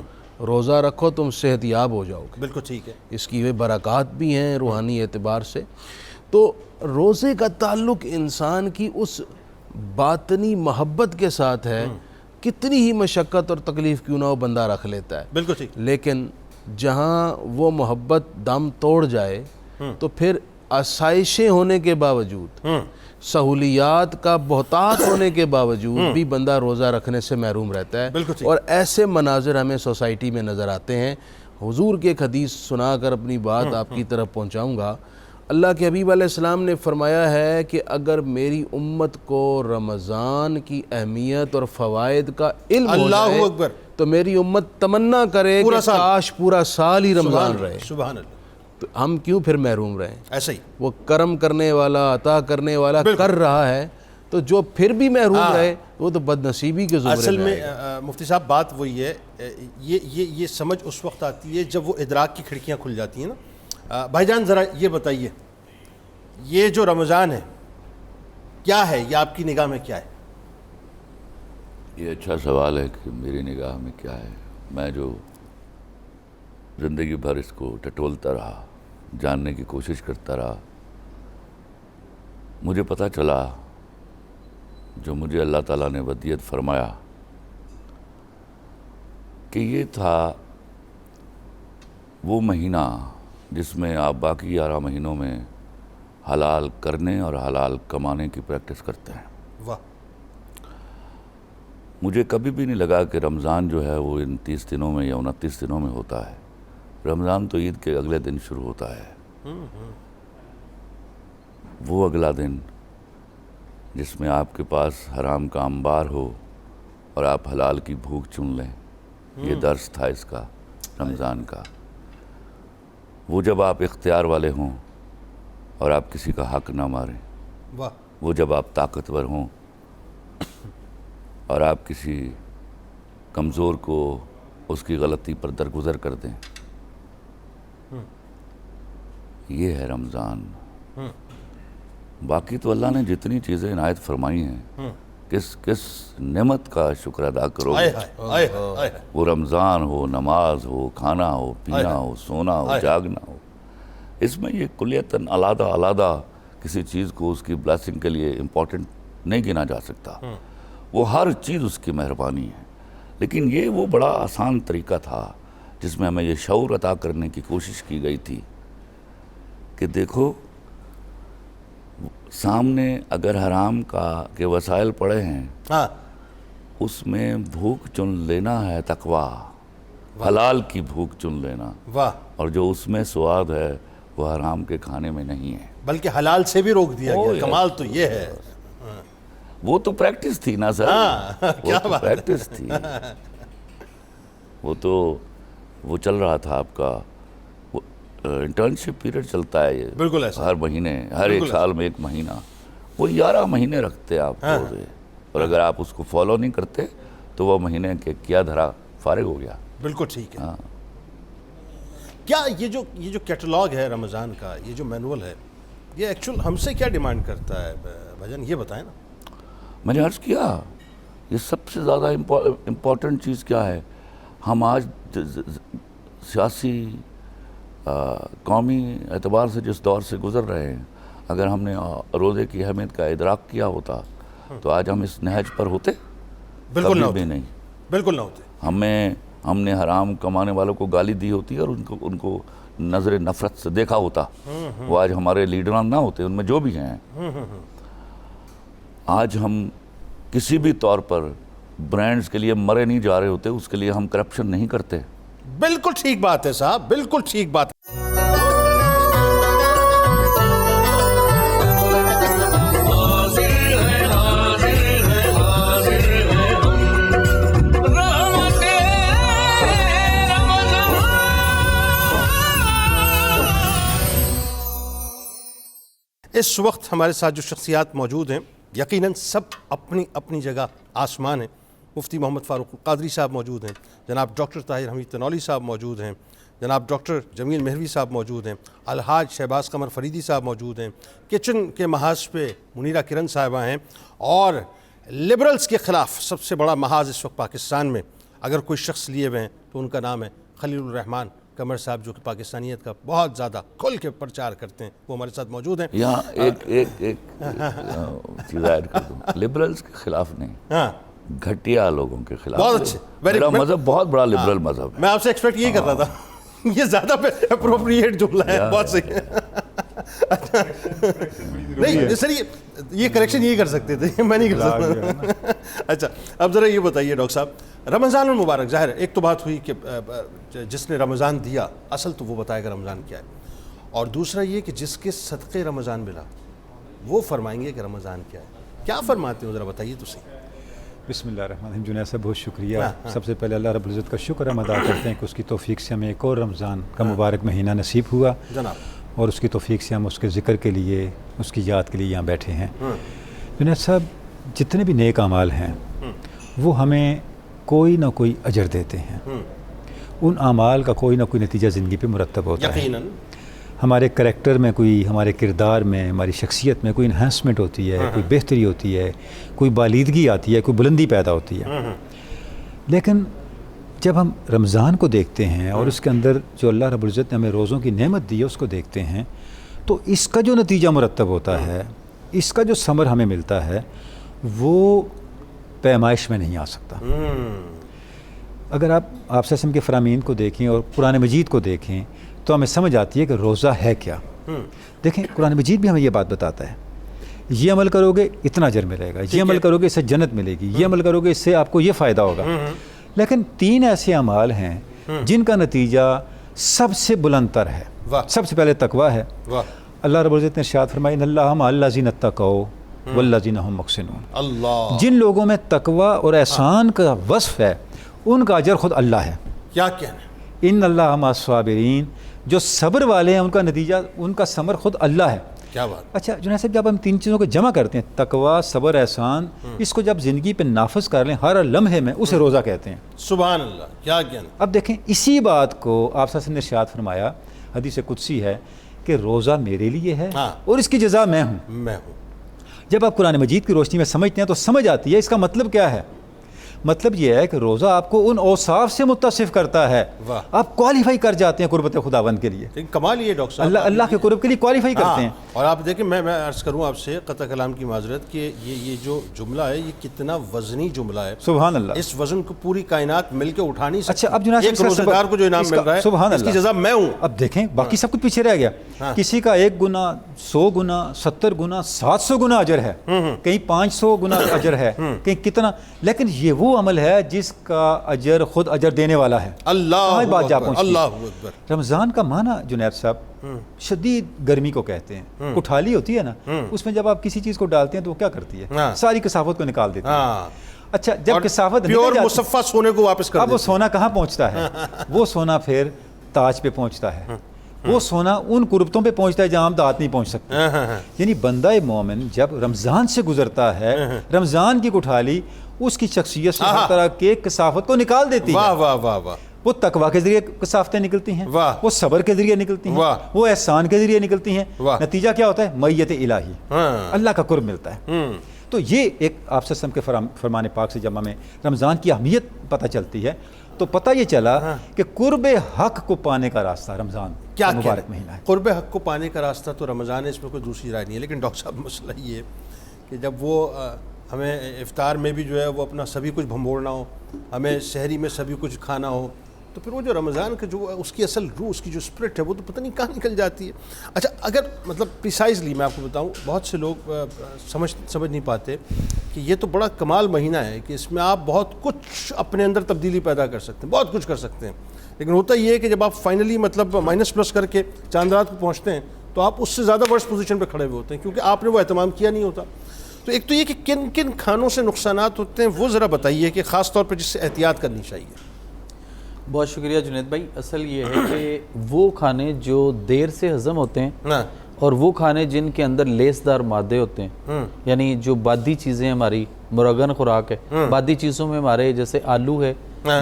روزہ رکھو تم صحت یاب ہو جاؤ گے. بالکل ٹھیک ہے. اس کی وہ برکات بھی ہیں روحانی اعتبار سے. تو روزے کا تعلق انسان کی اس باطنی محبت کے ساتھ ہے، کتنی ہی مشقت اور تکلیف کیوں نہ ہو بندہ رکھ لیتا ہے. بالکل ٹھیک. لیکن جہاں وہ محبت دم توڑ جائے تو پھر آسائشیں ہونے کے باوجود، سہولیات کا بہتات ہونے کے باوجود بھی بندہ روزہ رکھنے سے محروم رہتا ہے. اور ایسے مناظر ہمیں سوسائٹی میں نظر آتے ہیں. حضور کی ایک حدیث سنا کر اپنی بات آپ کی طرف پہنچاؤں گا. اللہ کے حبیب علیہ السلام نے فرمایا ہے کہ اگر میری امت کو رمضان کی اہمیت اور فوائد کا علم ہو جائے تو میری امت تمنا کرے کہ کاش پورا سال ہی رمضان رہے. سبحان اللہ. تو ہم کیوں پھر محروم رہیں؟ ایسا ہی وہ کرم کرنے والا، عطا کرنے والا کر رہا ہے، تو جو پھر بھی محروم رہے وہ تو بد نصیبی کے زمرے اصل میں میں مفتی صاحب بات وہی ہے، یہ سمجھ اس وقت آتی ہے جب وہ ادراک کی کھڑکیاں کھل جاتی ہیں نا۔ بھائی جان ذرا یہ بتائیے، یہ جو رمضان ہے کیا ہے، یہ آپ کی نگاہ میں کیا ہے؟ یہ اچھا سوال ہے کہ میری نگاہ میں کیا ہے۔ میں جو زندگی بھر اس کو ٹٹولتا رہا، جاننے کی کوشش کرتا رہا، مجھے پتہ چلا جو مجھے اللہ تعالیٰ نے ودیت فرمایا کہ یہ تھا وہ مہینہ جس میں آپ باقی 11 مہینوں میں حلال کرنے اور حلال کمانے کی پریکٹس کرتے ہیں۔ واہ، مجھے کبھی بھی نہیں لگا کہ رمضان جو ہے وہ ان 30 دنوں میں یا 29 دنوں میں ہوتا ہے۔ رمضان تو عید کے اگلے دن شروع ہوتا ہے، وہ اگلا دن جس میں آپ کے پاس حرام کا انبار ہو اور آپ حلال کی بھوک چن لیں، یہ درس تھا اس کا، رمضان کا۔ وہ جب آپ اختیار والے ہوں اور آپ کسی کا حق نہ ماریں، واہ، وہ جب آپ طاقتور ہوں اور آپ کسی کمزور کو اس کی غلطی پر درگزر کر دیں، یہ ہے رمضان۔ باقی تو اللہ نے جتنی چیزیں عنایت فرمائی ہیں، کس نعمت کا شکر ادا کرو گے؟ وہ رمضان ہو، نماز ہو، کھانا ہو، پینا ہو، سونا ہو، جاگنا ہو، اس میں یہ کلیتاً علیحدہ کسی چیز کو اس کی بلیسنگ کے لیے امپورٹنٹ نہیں گنا جا سکتا۔ وہ ہر چیز اس کی مہربانی ہے، لیکن یہ وہ بڑا آسان طریقہ تھا جس میں ہمیں یہ شعور عطا کرنے کی کوشش کی گئی تھی کہ دیکھو سامنے اگر حرام کے وسائل پڑے ہیں، اس میں بھوک چن لینا ہے تقویٰ، حلال کی بھوک چن لینا، اور جو اس میں سواد ہے وہ حرام کے کھانے میں نہیں ہے، بلکہ حلال سے بھی روک دیا گیا۔ کمال تو یہ ہے، وہ تو پریکٹس تھی نا سر، وہ تو پریکٹس تھی، وہ چل رہا تھا آپ کا انٹرنشپ پیریڈ چلتا ہے، یہ بالکل ایسا ہر مہینے، ہر ایک سال میں ایک مہینہ، وہ 11 مہینے رکھتے آپ روزے، اور اگر آپ اس کو فالو نہیں کرتے تو وہ مہینے کے کیا دھرا فارغ ہو گیا۔ بالکل ٹھیک ہے۔ کیا یہ جو کیٹلاگ ہے رمضان کا، یہ جو مینول ہے، یہ ایکچول ہم سے کیا ڈیمانڈ کرتا ہے بھجن، یہ بتائیں نا۔ میں نے عرض کیا یہ سب سے زیادہ امپورٹنٹ چیز کیا ہے؟ ہم آج سیاسی قومی اعتبار سے جس دور سے گزر رہے ہیں، اگر ہم نے روزے کی اہمیت کا ادراک کیا ہوتا تو آج ہم اس نہج پر ہوتے؟ بالکل کبھی بھی نہیں، بالکل نہ ہوتے۔ ہم نے حرام کمانے والوں کو گالی دی ہوتی اور ان کو نظر نفرت سے دیکھا ہوتا، وہ آج ہمارے لیڈران نہ ہوتے، ان میں جو بھی ہیں۔ آج ہم کسی بھی طور پر برانڈز کے لیے مرے نہیں جا رہے ہوتے، اس کے لیے ہم کرپشن نہیں کرتے۔ بالکل ٹھیک بات ہے صاحب، بالکل ٹھیک بات ہے۔ اس وقت ہمارے ساتھ جو شخصیات موجود ہیں، یقیناً سب اپنی اپنی جگہ آسمان ہیں۔ مفتی محمد فاروق القادری صاحب موجود ہیں، جناب ڈاکٹر طاہر حمید تنولی صاحب موجود ہیں، جناب ڈاکٹر جمیل مہروی صاحب موجود ہیں، الحاج شہباز قمر فریدی صاحب موجود ہیں، کچن کے محاذ پہ منیرہ کرن صاحبہ ہیں، اور لبرلز کے خلاف سب سے بڑا محاذ اس وقت پاکستان میں اگر کوئی شخص لیے ہوئے ہیں تو ان کا نام ہے خلیل الرحمان قمر صاحب، جو کہ پاکستانیت کا بہت زیادہ کھل کے پرچار کرتے ہیں، وہ ہمارے ساتھ موجود ہیں۔ یہاں ایک چیز ایڈ کر دوں، لبرلز کے خلاف نہیں، گھٹیا لوگوں کے خلاف۔ بہت اچھے، میرا مذہب بہت بڑا لبرل مذہب ہے۔ میں آپ سے ایکسپیکٹ یہی کر رہا تھا، یہ زیادہ اپروپریٹ جملہ ہے، بہت صحیح ہے۔ نہیں سر، یہ کریکشن یہی کر سکتے تھے، میں نہیں کر سکتا۔ اچھا اب ذرا یہ بتائیے ڈاکٹر صاحب، رمضان المبارک، ظاہر ہے ایک تو بات ہوئی کہ جس نے رمضان دیا اصل تو وہ بتائے گا رمضان کیا ہے، اور دوسرا یہ کہ جس کے صدقے رمضان ملا وہ فرمائیں گے کہ رمضان کیا ہے۔ کیا فرماتے ہو ذرا بتائیے تو صحیح۔ بسم اللہ الرحمن الرحیم. جنید صاحب بہت شکریہ. سب سے پہلے اللہ رب العزت کا شکر ہم ادا کرتے ہیں کہ اس کی توفیق سے ہمیں ایک اور رمضان کا مبارک مہینہ نصیب ہوا جناب، اور اس کی توفیق سے ہم اس کے ذکر کے لیے، اس کی یاد کے لیے یہاں بیٹھے ہیں. جنید صاحب جتنے بھی نیک اعمال ہیں وہ ہمیں کوئی نہ کوئی اجر دیتے ہیں. ان اعمال کا کوئی نہ کوئی نتیجہ زندگی پہ مرتب ہوتا ہے. یقیناً ہمارے کریکٹر میں کوئی، ہمارے کردار میں، ہماری شخصیت میں کوئی انہانسمنٹ ہوتی ہے، کوئی بہتری ہوتی ہے، کوئی بالیدگی آتی ہے، کوئی بلندی پیدا ہوتی ہے. لیکن جب ہم رمضان کو دیکھتے ہیں اور اس کے اندر جو اللہ رب العزت نے ہمیں روزوں کی نعمت دی ہے اس کو دیکھتے ہیں، تو اس کا جو نتیجہ مرتب ہوتا ہے، اس کا جو ثمر ہمیں ملتا ہے، وہ پیمائش میں نہیں آ سکتا. اگر آپ صلی اللہ علیہ وسلم کے فرامین کو دیکھیں اور قرآن مجید کو دیکھیں تو ہمیں سمجھ آتی ہے کہ روزہ ہے کیا. دیکھیں قرآن مجید بھی ہمیں یہ بات بتاتا ہے، یہ عمل کرو گے اتنا اجر ملے گا، یہ عمل کرو گے اس سے جنت ملے گی، یہ عمل کرو گے اس سے آپ کو یہ فائدہ ہوگا. لیکن 3 ایسے اعمال ہیں جن کا نتیجہ سب سے بلند تر ہے. سب سے پہلے تقویٰ ہے. اللہ رب العزت نے ارشاد فرمایا ان اللہ مع الذین اتقوا والذین هم محسنون. اللہ، جن لوگوں میں تقویٰ اور احسان کا وصف ہے ان کا اجر خود اللہ ہے. کیا کہنا ہے؟ ان اللہ مع الصابرین، جو صبر والے ہیں ان کا نتیجہ، ان کا ثمر خود اللہ ہے. کیا بات. اچھا جنید صاحب جب ہم 3 چیزوں کو جمع کرتے ہیں، تقویٰ، صبر، احسان، اس کو جب زندگی پہ نافذ کر لیں ہر لمحے میں، اسے روزہ کہتے ہیں. سبحان اللہ، کیا کہنا. اب دیکھیں اسی بات کو آپ صلی اللہ علیہ وسلم نے ارشاد فرمایا، حدیث قدسی ہے کہ روزہ میرے لیے ہے اور اس کی جزا میں ہوں. میں ہوں. جب آپ قرآن مجید کی روشنی میں سمجھتے ہیں تو سمجھ آتی ہے اس کا مطلب کیا ہے. مطلب یہ ہے کہ روزہ آپ کو ان اوصاف سے متصف کرتا ہے، آپ کوالیفائی کر جاتے ہیں قربت خداوند کے لیے. کمال یہ ڈاکٹر صاحب، اللہ کے قرب کے لیے کوالیفائی کرتے ہیں. اور آپ دیکھیں، میں عرض کروں آپ سے قطع کلام کی معذرت کہ یہ جو جملہ ہے یہ کتنا وزنی جملہ ہے. سبحان اللہ. اس وزن کو پوری کائنات مل کے اٹھا نہیں سکتی. اچھا اب جناب ایک روزہ دار کو جو انعام مل رہا ہے سبحان اس کی اللہ، جزا میں ہوں. اب دیکھیں باقی سب کچھ پیچھے رہ گیا. کسی کا 1 گنا، 100 گنا، 70 گنا، 700 گنا اجر ہے، کہیں 500 گنا اجر ہے، کہیں کتنا. لیکن یہ وہ عمل ہے جس کا اجر خود اجر دینے والا ہے. اللہ بات جا پہنچتی. اللہ اکبر. رمضان کا معنی جنید صاحب شدید گرمی کو کہتے ہیں. کٹھالی ہوتی ہے نا، اس میں جب آپ کسی چیز کو ڈالتے ہیں تو وہ کیا کرتی ہے؟ ساری کثافت کو نکال دیتی ہے. اچھا جب کثافت پیور مصفہ سونے کو واپس کر اب وہ سونا کہاں پہنچتا ہے؟ وہ سونا پھر تاج پہ پہنچتا ہے. وہ سونا ان قربتوں پہ پہنچتا ہے جہاں ہم دانت نہیں پہنچ سکتے. یعنی بندہ مومن جب رمضان سے گزرتا ہے، رمضان کی کٹھالی اس کی شخصیت سے ہر طرح کے کثافت کو نکال دیتی ہے. واہ واہ واہ واہ. وہ تقویٰ کے ذریعے کثافتیں نکلتی ہیں، وہ صبر کے ذریعے نکلتی ہیں، وہ احسان کے ذریعے نکلتی ہیں. نتیجہ کیا ہوتا ہے؟ معیت الہی، اللہ کا قرب ملتا ہے. تو یہ ایک آپ صلی اللہ علیہ وسلم کے فرمان پاک سے جب ہمیں رمضان کی اہمیت پتہ چلتی ہے تو پتہ یہ چلا کہ قرب حق کو پانے کا راستہ رمضان کا مبارک مہینہ ہے. قرب حق کو پانے کا راستہ تو رمضان ہے، اس میں کوئی دوسری رائے نہیں ہے. لیکن ڈاکٹر صاحب مسئلہ یہ ہے کہ جب وہ ہمیں افطار میں بھی جو ہے وہ اپنا سبھی کچھ بھنبوڑنا ہو، ہمیں سحری میں سبھی کچھ کھانا ہو، تو پھر وہ جو رمضان کا جو اس کی اصل روح، اس کی جو اسپرٹ ہے وہ تو پتہ نہیں کہاں نکل جاتی ہے. اچھا اگر مطلب پریسائزلی میں آپ کو بتاؤں، بہت سے لوگ سمجھ نہیں پاتے کہ یہ تو بڑا کمال مہینہ ہے کہ اس میں آپ بہت کچھ اپنے اندر تبدیلی پیدا کر سکتے ہیں، بہت کچھ کر سکتے ہیں. لیکن ہوتا یہ ہے کہ جب آپ فائنلی مطلب مائنس پلس کر کے چاند رات کو پہنچتے ہیں تو آپ اس سے زیادہ ورس پوزیشن پہ کھڑے ہوئے ہوتے ہیں کیونکہ آپ نے وہ اہتمام کیا نہیں ہوتا. تو ایک تو یہ کہ کن کن کھانوں سے نقصانات ہوتے ہیں وہ ذرا بتائیے کہ خاص طور پہ جس سے احتیاط کرنی چاہیے. بہت شکریہ جنید بھائی. اصل یہ ہے کہ وہ کھانے جو دیر سے ہضم ہوتے ہیں اور وہ کھانے جن کے اندر لیسدار مادے ہوتے ہیں، یعنی جو بادی چیزیں ہماری مرغن خوراک ہے، بادی چیزوں میں ہمارے جیسے آلو ہے،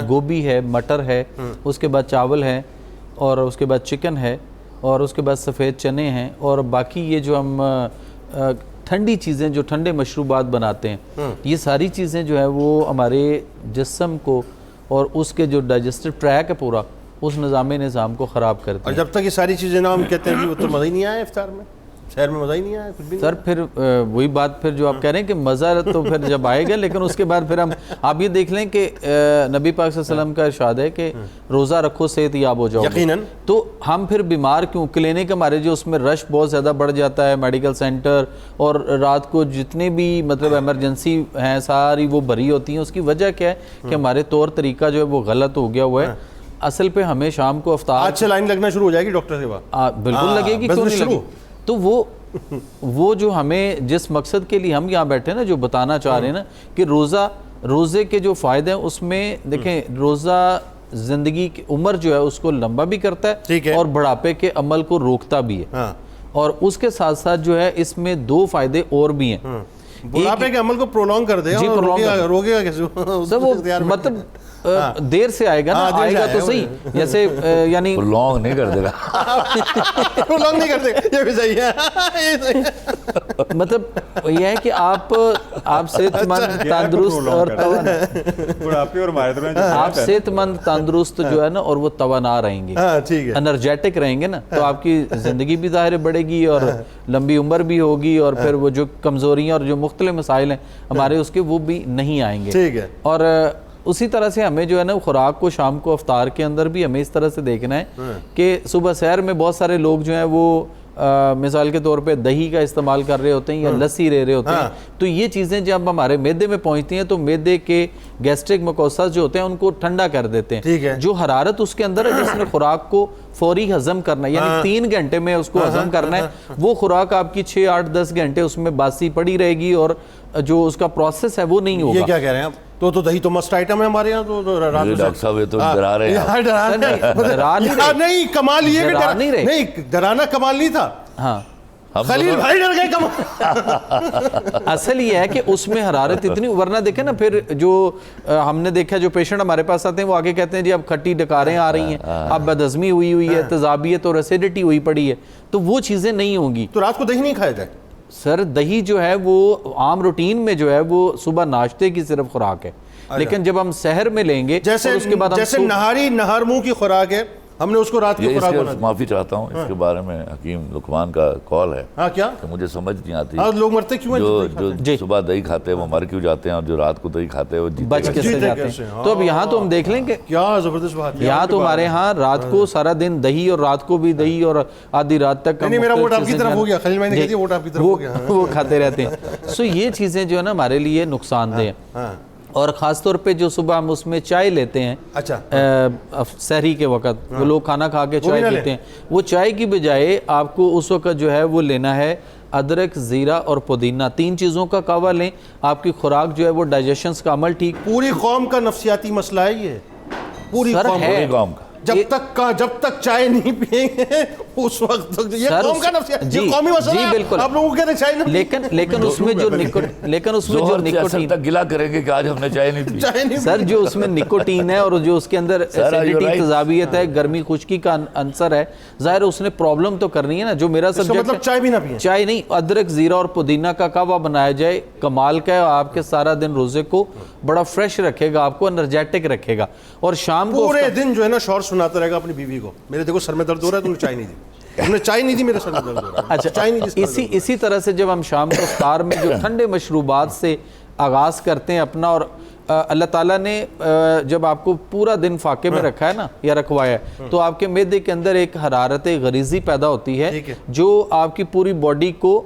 گوبھی ہے، مٹر ہے، اس کے بعد چاول ہے، اور اس کے بعد چکن ہے، اور اس کے بعد سفید چنے ہیں، اور باقی یہ جو ہم ٹھنڈی چیزیں جو ٹھنڈے مشروبات بناتے ہیں، یہ ساری چیزیں جو ہے وہ ہمارے جسم کو اور اس کے جو ڈائجسٹو ٹریک ہے پورا، اس نظام کو خراب کرتے ہیں. اور جب تک یہ ساری چیزیں نا ہم کہتے ہیں کہ وہ تو مزہ ہی نہیں آیا افطار میں، شہر میں مزہ ہی نہیں آیا کچھ بھی. سر پھر وہی بات پھر جو آپ کہہ رہے ہیں کہ مزہ تو پھر جب آئے گا، لیکن اس کے بعد پھر ہم آپ یہ دیکھ لیں کہ نبی پاک صلی اللہ علیہ وسلم کا ارشاد ہے کہ روزہ رکھو صحت یاب ہو جاؤ. یقیناً. تو ہم پھر بیمار کیوں؟ کلینک ہمارے جو اس میں رش بہت زیادہ بڑھ جاتا ہے، میڈیکل سینٹر، اور رات کو جتنے بھی مطلب ایمرجنسی ہیں ساری وہ بھری ہوتی ہیں. اس کی وجہ کیا ہے کہ ہمارے طور طریقہ جو ہے وہ غلط ہو گیا ہوا ہے. اصل پہ ہمیں شام کو افطار آج سے لائن لگنا شروع ہو جائے گی ڈاکٹر کے بعد. بالکل لگے گی، کیوں نہیں لگے. تو وہ جو ہمیں جس مقصد کے لیے ہم یہاں بیٹھے ہیں نا، جو بتانا چاہ رہے ہیں نا کہ روزہ روزے کے جو فائدے ہیں اس میں دیکھیں روزہ زندگی کی عمر جو ہے اس کو لمبا بھی کرتا ہے اور بڑھاپے کے عمل کو روکتا بھی ہے، اور اس کے ساتھ ساتھ جو ہے اس میں 2 فائدے اور بھی ہیں. بڑھاپے کے عمل کو پرولونگ کر دے، روکے گا کیسے؟ وہ مطلب دیر سے آئے گا نا، آئے گا تو صحیح، جیسے یعنی پرولونگ نہیں کر دے گا، پرولونگ نہیں کر دے گا، یہ بھی صحیح ہے. مطلب یہ ہے کہ آپ صحت مند تندرست اور آپ صحت مند تندرست جو ہے نا اور وہ توانا رہیں گے، انرجیٹک رہیں گے نا، تو آپ کی زندگی بھی ظاہر بڑھے گی اور لمبی عمر بھی ہوگی، اور پھر وہ جو کمزوریاں اور جو مختلف مسائل ہیں ہمارے اس کے وہ بھی نہیں آئیں گے. اور اسی طرح سے ہمیں جو ہے نا خوراک کو شام کو افطار کے اندر بھی ہمیں اس طرح سے دیکھنا ہے کہ صبح سحر میں بہت سارے لوگ جو ہیں وہ مثال کے طور پہ دہی کا استعمال کر رہے ہوتے ہیں یا لسی لے رہے ہوتے ہیں، تو یہ چیزیں جب ہمارے معدے میں پہنچتی ہیں تو معدے کے گیسٹرک میکوساز جو ہوتے ہیں ان کو ٹھنڈا کر دیتے ہیں. جو حرارت اس کے اندر ہے جس نے خوراک کو فوری ہضم کرنا ہے، یعنی 3 گھنٹے میں اس کو ہضم کرنا ہے، وہ خوراک آپ کی 6 8 10 گھنٹے اس میں باسی پڑی رہے گی اور جو اس کا پروسیس ہے وہ نہیں ہوگا. یہ کیا کہہ رہے ہیں آپ؟ تو دہی تو مسٹ آئٹم ہے ہمارے یہاں. تو ڈاکٹر صاحب یہ تو ڈرا رہے ہیں. نہیں کمال یہ نہیں ڈرانا کمال نہیں تھا. ہاں خلیل بھائی ڈر گئے کمال. اصل یہ ہے کہ اس میں حرارت اتنی، ورنہ دیکھیں نا پھر جو ہم نے دیکھا جو پیشنٹ ہمارے پاس آتے ہیں وہ آگے کہتے ہیں جی اب کھٹی ڈکاریں آ رہی ہیں، اب بدہضمی ہوئی ہے، تذابیت اور ایسیڈیٹی ہوئی پڑی ہے، تو وہ چیزیں نہیں ہوں گی. تو رات کو دہی نہیں کھایا جائے؟ سر دہی جو ہے وہ عام روٹین میں جو ہے وہ صبح ناشتے کی صرف خوراک ہے، لیکن جب ہم سحر میں لیں گے اس کے بعد جیسے نہار منہ کی خوراک ہے، ہم نے اس کو رات کی خوراک بنا دی. معافی چاہتا ہوں اس کے بارے میں، حکیم لقمان کا کال ہے کیا کہ مجھے سمجھ نہیں آتی لوگ مرتے کیوں ہیں؟ جو صبح دہی کھاتے ہیں وہ مر کیوں جاتے ہیں، اور جو رات کو دہی کھاتے ہیں وہ بچ کیسے جاتے ہیں. تو اب یہاں تو ہم دیکھ لیں کہ کیا زبردست بات ہے. یہاں تو ہمارے ہاں رات کو سارا دن دہی اور رات کو بھی دہی اور آدھی رات تک میرا ووٹ آپ کی طرف ہو گیا. خلیل بھائی نے کہہ دیا ووٹ آپ کی طرف ہو گیا. وہ کھاتے رہتے ہیں. سو یہ چیزیں جو ہے نا ہمارے لیے نقصان دہ ہیں، اور خاص طور پہ جو صبح ہم اس میں چائے لیتے ہیں سحری کے وقت، وہ لوگ کھانا کھا کے چائے پیتے ہیں، وہ چائے کی بجائے آپ کو اس وقت جو ہے وہ لینا ہے ادرک، زیرہ اور پودینہ، 3 چیزوں کا قہوہ لیں. آپ کی خوراک جو ہے وہ ڈائجیشنز کا عمل ٹھیک. پوری قوم کا نفسیاتی مسئلہ ہے یہ، پوری قوم کا. جب تک چائے نہیں پیئیں گے اس وقت تک یہ قوم کا نفسیات، یہ قومی مسئلہ ہے. بالکل آپ لوگوں کہتے ہیں چائے نہیں، لیکن اس میں جو نکوٹین تک گلا کریں گے کہ آج ہم نے چائے نہیں پی. سر جو اس میں نکوٹین ہے اور جو اس کے اندر ایسیڈیٹی، تذابیت ہے، گرمی خشکی کا عنصر ہے، ظاہر اس نے پرابلم تو کرنی ہے نا. جو میرا سبجیکٹ مطلب چائے بھی نہ پئیں، چائے نہیں، ادرک، زیرہ اور پودینہ کا قہوہ بنایا جائے، کمال کا ہے. آپ کے سارا دن روزے کو بڑا فریش رکھے گا، آپ کو انرجیٹک رکھے گا. اور شام کو پورے دن جو ہے نا شور سناتا رہے گا اپنی بیوی کو، میرے دیکھو سر میں درد ہو رہا ہے، تم نے چائے نہیں دی، تم نے چائے نہیں دی، میرے سر میں درد ہو رہا ہے. اچھا چائے نہیں دی. اسی طرح سے جب ہم شام کو افطار میں جو ٹھنڈے مشروبات سے آغاز کرتے ہیں اپنا، اور اللہ تعالیٰ نے جب آپ کو پورا دن فاقے میں رکھا ہے نا یا رکھوایا ہے، تو آپ کے معدے کے اندر ایک حرارت غریزی پیدا ہوتی ہے جو آپ کی پوری باڈی کو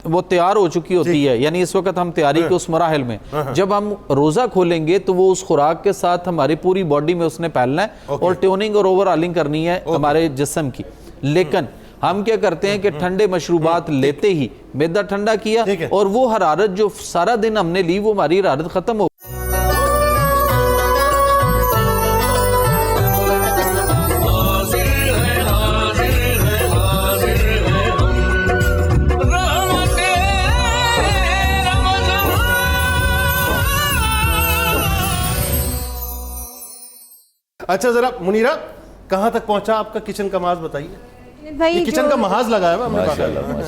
وہ تیار ہو چکی ہوتی ہے. یعنی اس وقت ہم تیاری کے اس مراحل میں، جب ہم روزہ کھولیں گے تو وہ اس خوراک کے ساتھ ہماری پوری باڈی میں اس نے پھیلنا ہے اور ٹیوننگ اور اوور آلنگ کرنی ہے ہمارے جسم کی. لیکن ہم کیا کرتے ہیں کہ ٹھنڈے مشروبات لیتے ہی معدہ ٹھنڈا کیا، اور وہ حرارت جو سارا دن ہم نے لی وہ ہماری حرارت ختم ہو. اچھا ذرا منیرہ کہاں تک پہنچا آپ کا کچن کا محاذ بتائیے. یہ کچن کا محاذ لگایا ہوا ہم نے.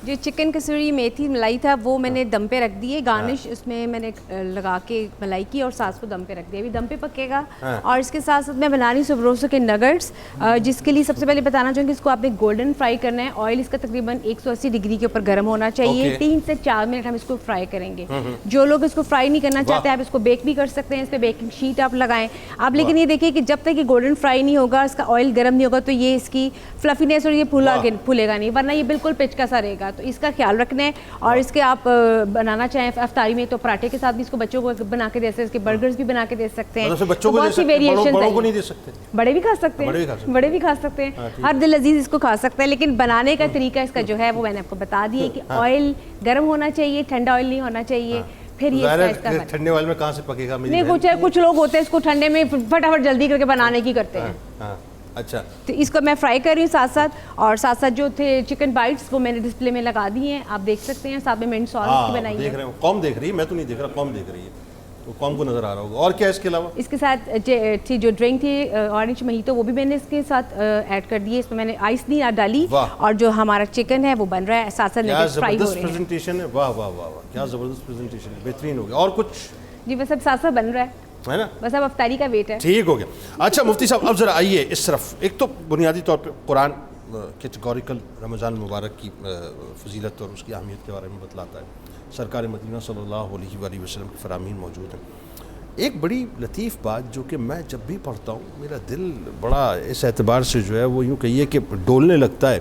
جو چکن کسوری میتھی ملائی تھا وہ میں نے دم پہ رکھ دیے، گارنش اس میں میں نے لگا کے ملائی کی اور ساتھ کو دم پہ رکھ دیا. ابھی دم پہ پکے گا. اور اس کے ساتھ ساتھ میں بنا رہی ہوں سبروسو کے نگٹس، جس کے لیے سب سے پہلے بتانا چاہوں گی اس کو آپ نے گولڈن فرائی کرنا ہے. آئل اس کا تقریباً 180 ڈگری کے اوپر گرم ہونا چاہیے. 3 سے 4 منٹ ہم اس کو فرائی کریں گے. جو لوگ اس کو فرائی نہیں کرنا چاہتے آپ اس کو بیک بھی کر سکتے ہیں، اس پہ بیکنگ شیٹ آپ لگائیں آپ. لیکن یہ دیکھیے کہ جب تک یہ گولڈن فرائی نہیں ہوگا، اس کا آئل گرم نہیں ہوگا، تو یہ اس کی فلفینس اور یہ پھولے گا نہیں، ورنہ یہ بالکل پچکا سا رہے گا. تو اس کا خیال رکھنا ہے. اور اس کے آپ بنانا چاہیں افطاری میں تو پراٹھے کے ساتھ بھی اس کو بچوں کو بنا کے دے سکتے ہیں، اس کے برگرز بھی بنا کے دے سکتے ہیں. بہت سی ویریشن بڑے بھی کھا سکتے ہیں، بڑے بھی کھا سکتے ہیں، ہر دل عزیز اس کو کھا سکتا ہے. لیکن بنانے کا طریقہ اس کا جو ہے وہ میں نے آپ کو بتا دیا کہ آئل گرم ہونا چاہیے، ٹھنڈا آئل نہیں ہونا چاہیے. پھر یہ ظاہر اس کا ہے ٹھنڈے والے میں کہاں سے پکے گا؟ نہیں کچھ لوگ ہوتے ہیں اس کو ٹھنڈے میں فٹافٹ جلدی کر کے بنانے کی کرتے ہیں. ہاں اچھا. تو اس کو میں فرائی کر رہی ہوں ساتھ ساتھ، اور ساتھ ساتھ جو تھے چکن بائٹس وہ میں نے ڈسپلے میں لگا دی ہیں، آپ دیکھ سکتے ہیں. ساتھ میں منٹ سالس کی بنائی ہے. دیکھ رہے ہیں قوم دیکھ رہی ہے، میں تو نہیں دیکھ رہا، قوم دیکھ رہی ہے، تو قوم کو نظر آ رہا ہوگا. اور کیا اس کے علاوہ؟ اس کے ساتھ تھی جو ڈرنک تھی اورنج موہیتو، وہ بھی میں نے اس کے ساتھ ایڈ کر دی ہے. اس میں نے آئس نہیں ڈالی، اور جو ہمارا چکن ہے وہ بن رہا ہے ساتھ ساتھ فرائی ہو رہے ہیں. پریزنٹیشن ہے، واہ واہ واہ واہ، کیا زبردست پریزنٹیشن ہے، بہترین ہو گیا. اور کچھ؟ جی بس اب ساتھ ساتھ بن رہا ہے نا، بس اب افطاری کا ویٹ ہے. ٹھیک ہو گیا. اچھا مفتی صاحب اب ذرا آئیے اس طرف. ایک تو بنیادی طور پہ قرآن کیٹیگوریکل رمضان المبارک کی فضیلت اور اس کی اہمیت کے بارے میں بتلاتا ہے. سرکار مدینہ صلی اللہ علیہ وآلہ وسلم کے فرامین موجود ہیں. ایک بڑی لطیف بات جو کہ میں جب بھی پڑھتا ہوں میرا دل بڑا اس اعتبار سے جو ہے وہ یوں کہیے کہ ڈولنے لگتا ہے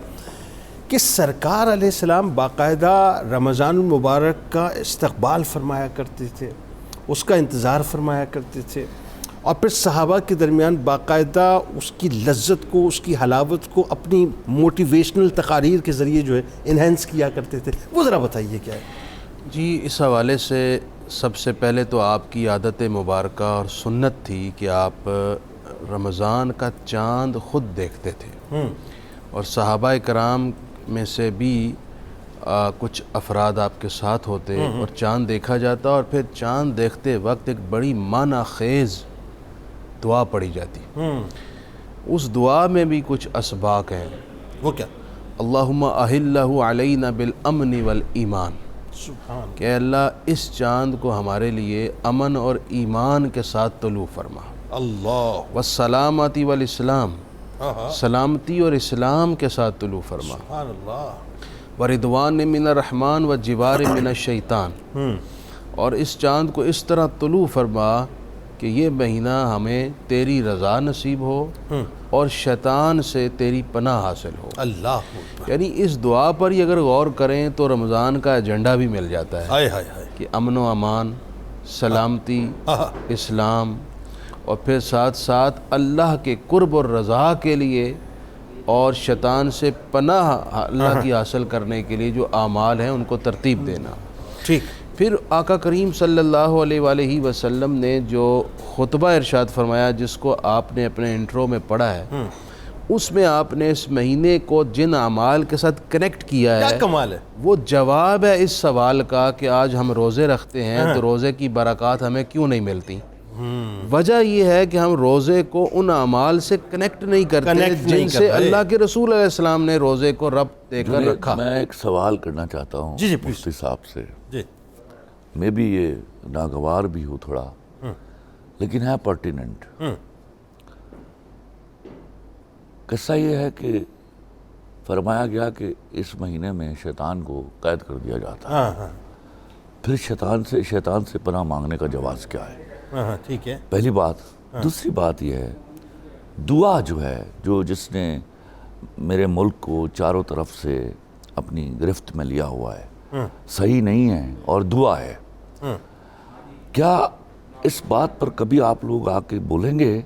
کہ سرکار علیہ السلام باقاعدہ رمضان المبارک کا استقبال فرمایا کرتے تھے، اس کا انتظار فرمایا کرتے تھے، اور پھر صحابہ کے درمیان باقاعدہ اس کی لذت کو، اس کی حلاوت کو اپنی موٹیویشنل تقاریر کے ذریعے جو ہے انہینس کیا کرتے تھے. وہ ذرا بتائیے کیا ہے. جی اس حوالے سے سب سے پہلے تو آپ کی عادت مبارکہ اور سنت تھی کہ آپ رمضان کا چاند خود دیکھتے تھے، اور صحابہ کرام میں سے بھی کچھ افراد آپ کے ساتھ ہوتے اور چاند دیکھا جاتا، اور پھر چاند دیکھتے وقت ایک بڑی معنی خیز دعا پڑھی جاتی. اس دعا میں بھی کچھ اسباق ہیں. وہ کیا؟ اللہم اہلہ علینا بالامن والایمان، سبحان کہ اللہ اس چاند کو ہمارے لیے امن اور ایمان کے ساتھ طلوع فرما. اللہ. والسلامتی والاسلام، سلامتی اور اسلام کے ساتھ طلوع فرما. سبحان اللہ. وردوان من الرحمن و جوار من الشیطان، اور اس چاند کو اس طرح طلوع فرما کہ یہ مہینہ ہمیں تیری رضا نصیب ہو اور شیطان سے تیری پناہ حاصل ہو. اللہ. یعنی اس دعا پر ہی اگر غور کریں تو رمضان کا ایجنڈا بھی مل جاتا ہے ہائے ہائے ہائے. کہ امن و امان، سلامتی، اسلام، اور پھر ساتھ ساتھ اللہ کے قرب اور رضا کے لیے اور شیطان سے پناہ اللہ کی حاصل کرنے کے لیے جو اعمال ہیں ان کو ترتیب دینا. ٹھیک. پھر آقا کریم صلی اللہ علیہ وآلہ وسلم نے جو خطبہ ارشاد فرمایا جس کو آپ نے اپنے انٹرو میں پڑھا ہے، اس میں آپ نے اس مہینے کو جن اعمال کے ساتھ کنیکٹ کیا ہے، کیا کمال ہے. وہ جواب ہے اس سوال کا کہ آج ہم روزے رکھتے ہیں تو روزے کی برکات ہمیں کیوں نہیں ملتی. وجہ یہ ہے کہ ہم روزے کو ان اعمال سے کنیکٹ نہیں کرتے جن سے اللہ کے رسول علیہ السلام نے روزے کو ربط دے کر رکھا. میں ایک سوال کرنا چاہتا ہوں جی مفتی صاحب سے. جی میں بھی یہ ناگوار بھی ہوں تھوڑا، لیکن ہے پرٹیننٹ. قصہ یہ ہے کہ فرمایا گیا کہ اس مہینے میں شیطان کو قید کر دیا جاتا ہے. پھر شیطان سے پناہ مانگنے کا جواز کیا ہے؟ ٹھیک ہے. پہلی بات. دوسری بات یہ ہے دعا جو ہے جس نے میرے ملک کو چاروں طرف سے اپنی گرفت میں لیا ہوا ہے، صحیح نہیں ہے اور دعا ہے. کیا اس بات پر کبھی آپ لوگ آ کے بولیں گے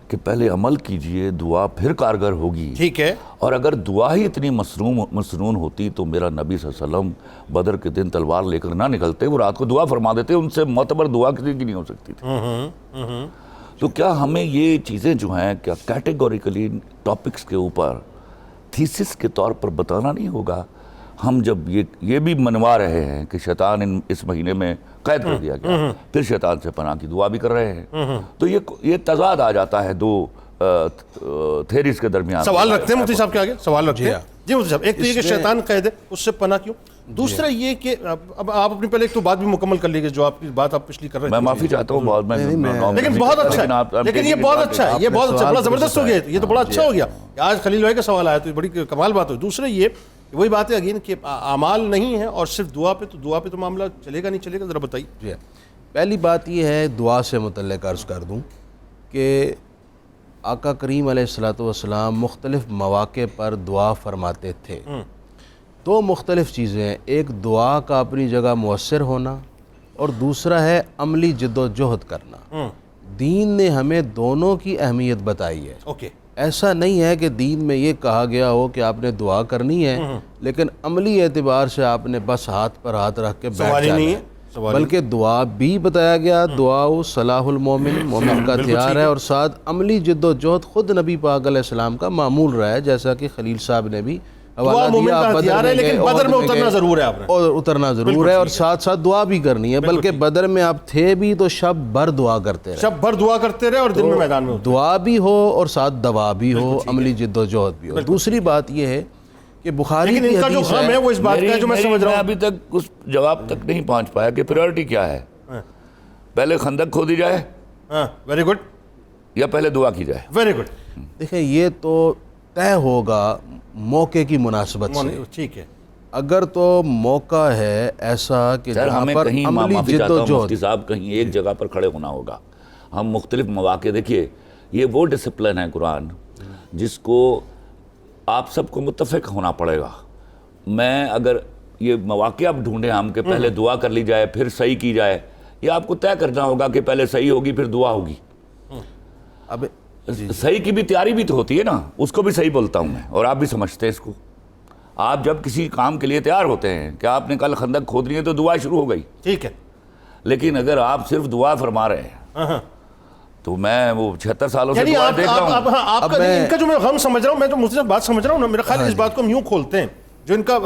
کہ پہلے عمل کیجئے، دعا پھر کارگر ہوگی؟ ٹھیک ہے. اور اگر دعا ہی اتنی مسنون ہوتی تو میرا نبی صلی اللہ علیہ وسلم بدر کے دن تلوار لے کر نہ نکلتے، وہ رات کو دعا فرما دیتے. ان سے معتبر دعا کسی کی نہیں ہو سکتی تھی. تو کیا ہمیں یہ چیزیں جو ہیں کیا کیٹیگوریکلی ٹاپکس کے اوپر تھیسس کے طور پر بتانا نہیں ہوگا؟ ہم جب یہ بھی منوا رہے ہیں کہ شیطان اس مہینے میں قید کر دیا گیا، پھر شیطان سے پناہ کی دعا بھی کر رہے ہیں، تو یہ تضاد آ جاتا ہے دو تھیریز کے درمیان. سوال رکھتے ہیں مفتی صاحب کے آگے، سوال رکھتے ہیں. جی مفتی صاحب، ایک تو یہ کہ شیطان قید ہے، اس سے پناہ کیوں؟ دوسرا یہ کہ اب آپ اپنی پہلے ایک تو بات بھی مکمل کر لیجیے جو آپ کی بات آپ پچھلی کر رہے تھے. میں معافی چاہتا ہوں بہت، لیکن بہت اچھا ہے، لیکن یہ بہت اچھا ہے، یہ بہت اچھا، بڑا زبردست ہو گیا. یہ تو بڑا اچھا ہو گیا آج خلیل بھائی کا سوال آیا تو بڑی کمال بات ہوئی. دوسرے یہ وہی بات ہے اگین کہ اعمال نہیں ہے اور صرف دعا پہ تو معاملہ چلے گا نہیں چلے گا. ذرا بتائیے. جی پہلی بات یہ ہے دعا سے متعلق عرض کر دوں کہ آقا کریم علیہ الصلوۃ والسلام مختلف مواقع پر دعا فرماتے تھے. دو مختلف چیزیں ہیں، ایک دعا کا اپنی جگہ مؤثر ہونا اور دوسرا ہے عملی جد و جہد کرنا. دین نے ہمیں دونوں کی اہمیت بتائی ہے. اوکے. ایسا نہیں ہے کہ دین میں یہ کہا گیا ہو کہ آپ نے دعا کرنی ہے لیکن عملی اعتبار سے آپ نے بس ہاتھ پر ہاتھ رکھ کے بیٹھ جانا ہے. بلکہ دعا بھی بتایا گیا، دعا صلاح المومن، مومن کا ہتھیار ہے، اور ساتھ عملی جد و جہد خود نبی پاک علیہ السلام کا معمول رہا ہے، جیسا کہ خلیل صاحب نے بھی حوالہ دیا. آپ بدر میں لیکن بدر میں اترنا ضرور ہے، آپ نے اور اترنا ضرور ہے، اور ساتھ ساتھ دعا بھی کرنی ہے. بلکہ بدر میں آپ تھے بھی تو شب بھر دعا کرتے رہے، شب بھر دعا کرتے رہے اور دن میں میدان میں دعا بھی ہو اور ساتھ دوا بھی ہو، عملی جد و جہد بھی ہو. دوسری بات یہ ہے کہ بخاری کی ان کا جو حدیث غم ہے وہ اس بات کا ہے جو میں سمجھ رہا ہوں. ابھی تک اس جواب تک نہیں پہنچ پایا کہ پریورٹی کیا ہے. پہلے خندق کھودی جائے، ویری گڈ، یا پہلے دعا کی جائے. Very good. دیکھیں یہ تو طے ہوگا موقع کی مناسبت سے. ٹھیک ہے، اگر تو موقع ہے ایسا کہ سر جہاں ہمیں پر کہیں عملی معافی جد چاہتا و ہوں جہد، مفتی صاحب، کہیں ایک جگہ پر کھڑے ہونا ہوگا. ہم مختلف مواقع، دیکھیے یہ وہ ڈسپلن ہے قرآن جس کو آپ سب کو متفق ہونا پڑے گا. میں اگر یہ مواقع آپ ڈھونڈیں ہم کہ پہلے دعا کر لی جائے پھر صحیح کی جائے، یہ آپ کو طے کرنا ہوگا کہ پہلے صحیح ہوگی پھر دعا ہوگی. اب صحیح کی بھی تیاری بھی تو ہوتی ہے نا، اس کو بھی صحیح بولتا ہوں میں، اور آپ بھی سمجھتے ہیں اس کو. آپ جب کسی کام کے لیے تیار ہوتے ہیں کہ آپ نے کل خندق کھودنی ہے تو دعا شروع ہو گئی، ٹھیک ہے. لیکن اگر آپ صرف دعا فرما رہے ہیں تو میں وہ 76 سالوں سے دعا دیکھ رہا ہوں. آپ کا ان کا جو میں غم سمجھ رہا ہوں، میں جو مجھے بات سمجھ رہا ہوں نا، میرا خیال اس بات کو ہم یوں کھولتے ہیں، جو ان کا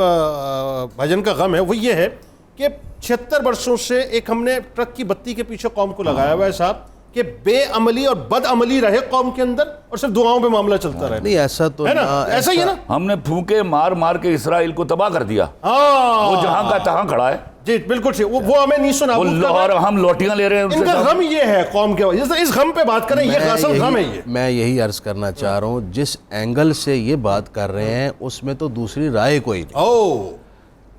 بھجن کا غم ہے وہ یہ ہے کہ 76 برسوں سے ایک ہم نے ٹرک کی بتی کے پیچھے قوم کو لگایا ہوا ہے صاحب کہ بے عملی اور بد عملی رہے قوم کے اندر اور صرف دعاؤں پہ معاملہ چلتا رہے. نہیں ایسا تو ہے نا، ایسا ہی ہے نا. ہم نے پھونکے مار مار کے اسرائیل کو تباہ کر دیا، وہ جہاں کا تہاں کھڑا ہے. جی بالکل ٹھیک. وہ ہمیں نہیں سنا، اور ہم لوٹیاں لے رہے ہیں. ان کا غم یہ ہے قوم کے، اس غم پہ بات کریں، یہ اصل غم ہے. یہ میں یہی عرض کرنا چاہ رہا ہوں، جس اینگل سے یہ بات کر رہے ہیں اس میں تو دوسری رائے کوئی نہیں.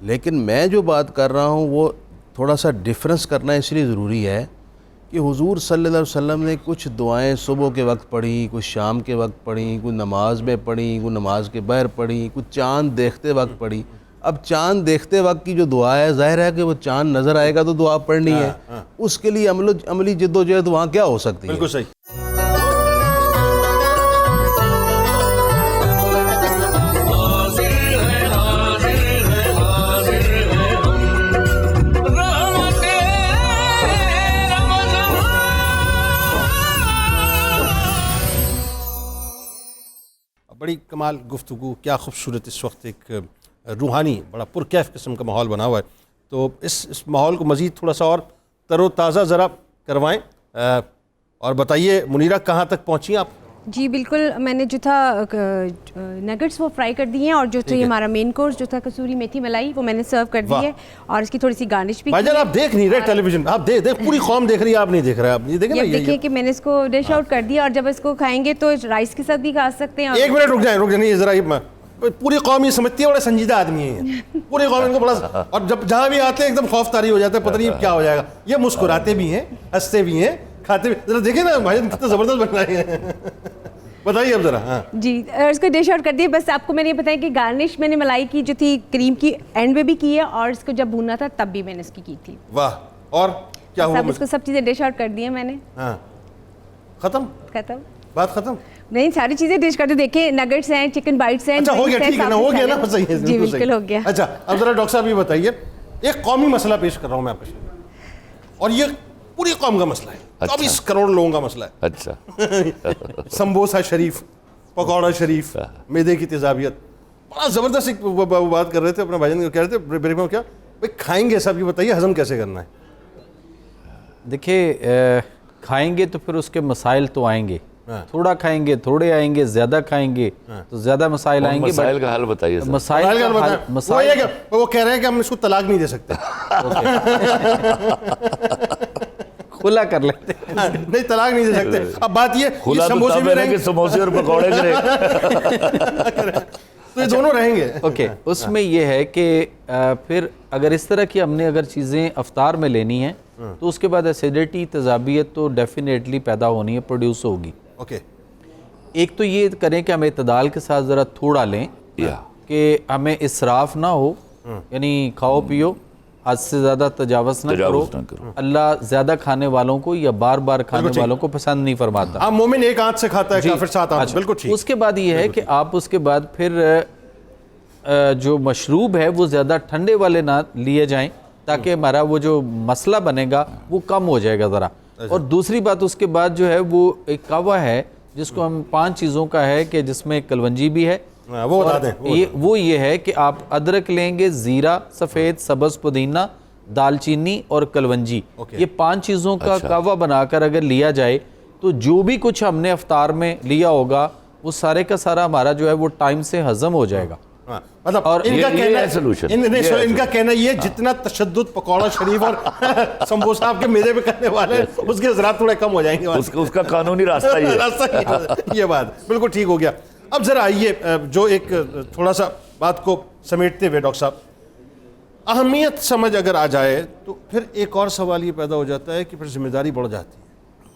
لیکن میں جو بات کر رہا ہوں وہ تھوڑا سا ڈفرنس کرنا اس لیے ضروری ہے کہ حضور صلی اللہ علیہ وسلم نے کچھ دعائیں صبح کے وقت پڑھی، کچھ شام کے وقت پڑھی، کچھ نماز میں پڑھی، کچھ نماز کے باہر پڑھی، کچھ چاند دیکھتے وقت پڑھی. اب چاند دیکھتے وقت کی جو دعا ہے، ظاہر ہے کہ وہ چاند نظر آئے گا تو دعا پڑھنی ہے. اس کے لیے عملی جد و جہد وہاں کیا ہو سکتی ہے؟ بالکل صحیح. بڑی کمال گفتگو، کیا خوبصورت اس وقت ایک روحانی بڑا پرکیف قسم کا ماحول بنا ہوا ہے. تو اس ماحول کو مزید تھوڑا سا اور تر و تازہ ذرا کروائیں اور بتائیے منیرہ کہاں تک پہنچی آپ؟ جی بالکل، میں نے جو تھا نگٹس وہ فرائی کر دیے ہیں، اور جو تھا یہ ہمارا مین کورس جو تھا کسوری میتھی ملائی وہ میں نے سرو کر دی ہے، اور اس کی تھوڑی سی گارنش بھی. بھائی جان آپ دیکھ نہیں رہے ٹیلی ویژن، آپ دیکھ پوری قوم دیکھ رہی ہے، آپ نہیں دیکھ رہے. آپ یہ دیکھیں نا، یہ دیکھیں کہ میں نے اس کو ڈش آؤٹ کر دیا، اور جب اس کو کھائیں گے تو رائس کے ساتھ بھی کھا سکتے ہیں. ایک منٹ رک جائیں ذرا. پوری قوم یہ سمجھتی ہے بڑے سنجیدہ آدمی ہیں، پوری قوم ان کو بڑا، اور جب جہاں بھی آتے ہیں ایک دم خوف طاری ہو جاتا ہے، پتہ نہیں کیا ہو جائے گا. یہ مسکراتے بھی ہیں، ہنستے بھی ہیں، کھاتے بھی. ذرا دیکھیں نا بھائی کتنا زبردست بن رہے ہیں. بتائیے اب ذرا. جی اس کو ڈش آؤٹ کر دیے. بس آپ کو میں نے یہ بتایا کہ گارنش میں نے ملائی کی جو تھی کریم کی اینڈ میں بھی کی ہے، اور اس کو جب بھونا تھا تب بھی میں نے اس کی کی تھی. واہ. اور کیا ہوا؟ اس کو سب چیزیں ڈش آؤٹ کر دی ہیں میں نے. ہاں ختم بات ختم. نہیں ساری چیزیں ڈش کرتے. دیکھیں نگٹس ہیں، چکن بائٹس ہیں. اچھا ہو گیا، ٹھیک ہے نا، ہو گیا نا، صحیح ہے. جی بالکل ہو گیا. اچھا اب ذرا ڈاکٹر صاحب یہ بتائیے، ایک قومی مسئلہ پیش کر رہا ہوں میں آپ کے سامنے، اور یہ پوری قوم کا مسئلہ ہے، 24 کروڑ لوگوں کا مسئلہ ہے. اچھا. سمبوسہ شریف، پکوڑا شریف، معدے کی تیزابیت. بڑا زبردست ایک بات کر رہے تھے اپنے بھائی جان، کہہ رہے تھے بریک میں، کیا بھائی کھائیں گے صاحب، یہ بتائیے ہضم کیسے کرنا ہے؟ دیکھیے کھائیں گے تو پھر اس کے مسائل تو آئیں گے. تھوڑا کھائیں گے تھوڑے آئیں گے، زیادہ کھائیں گے تو زیادہ مسائل آئیں گے. مسائل کا حل بتائیے. مسائل وہ کہہ رہے ہیں کہ ہم اس کو طلاق نہیں دے سکتے. کھلا کر لیتے نہیں، طلاق نہیں دے سکتے. اب بات یہ سموسے میں رہیں گے، سموسے اور پکوڑے کریں تو یہ دونوں رہیں گے. اوکے. اس میں یہ ہے کہ پھر اگر اس طرح کی ہم نے اگر چیزیں افطار میں لینی ہیں تو اس کے بعد ایسیڈیٹی، تیزابیت تو ڈیفینیٹلی پیدا ہونی ہے، پروڈیوس ہوگی. اوکے. ایک تو یہ کریں کہ ہم اعتدال کے ساتھ ذرا تھوڑا لیں کہ ہمیں اسراف نہ ہو، یعنی کھاؤ پیو، حد سے زیادہ تجاوز نہ کرو. اللہ زیادہ کھانے والوں کو یا بار بار کھانے والوں کو پسند نہیں فرماتا. مومن ایک آنچ سے کھاتا ہے، کافر 7 آنچ. بالکل ٹھیک. اس کے بعد یہ ہے کہ آپ اس کے بعد پھر جو مشروب ہے وہ زیادہ ٹھنڈے والے نہ لیے جائیں، تاکہ ہمارا وہ جو مسئلہ بنے گا وہ کم ہو جائے گا ذرا. اور دوسری بات اس کے بعد جو ہے وہ ایک قہوہ ہے جس کو ہم 5 چیزوں کا ہے کہ جس میں کلونجی بھی ہے. وہ بتا دیں. وہ یہ ہے کہ آپ ادرک لیں گے, زیرہ, سفید سبز پودینہ, دال چینی اور کلونجی. یہ 5 چیزوں کا قہوہ بنا کر اگر لیا جائے تو جو بھی کچھ ہم نے افطار میں لیا ہوگا وہ سارے کا سارا ہمارا جو ہے وہ ٹائم سے ہضم ہو جائے گا. مطلب ان کا کہنا یہ جتنا تشدد پکوڑا شریف اور سموسہ آپ کے میدے پہ کرنے والے ہیں اس کے اثرات تھوڑے کم ہو جائیں گے. اس کا قانونی راستہ یہ بات بالکل ٹھیک ہو گیا. اب ذرا آئیے جو ایک تھوڑا سا بات کو سمیٹتے ہوئے ڈاکٹر صاحب, اہمیت سمجھ اگر آ جائے تو پھر ایک اور سوال یہ پیدا ہو جاتا ہے کہ پھر ذمہ داری بڑھ جاتی ہے.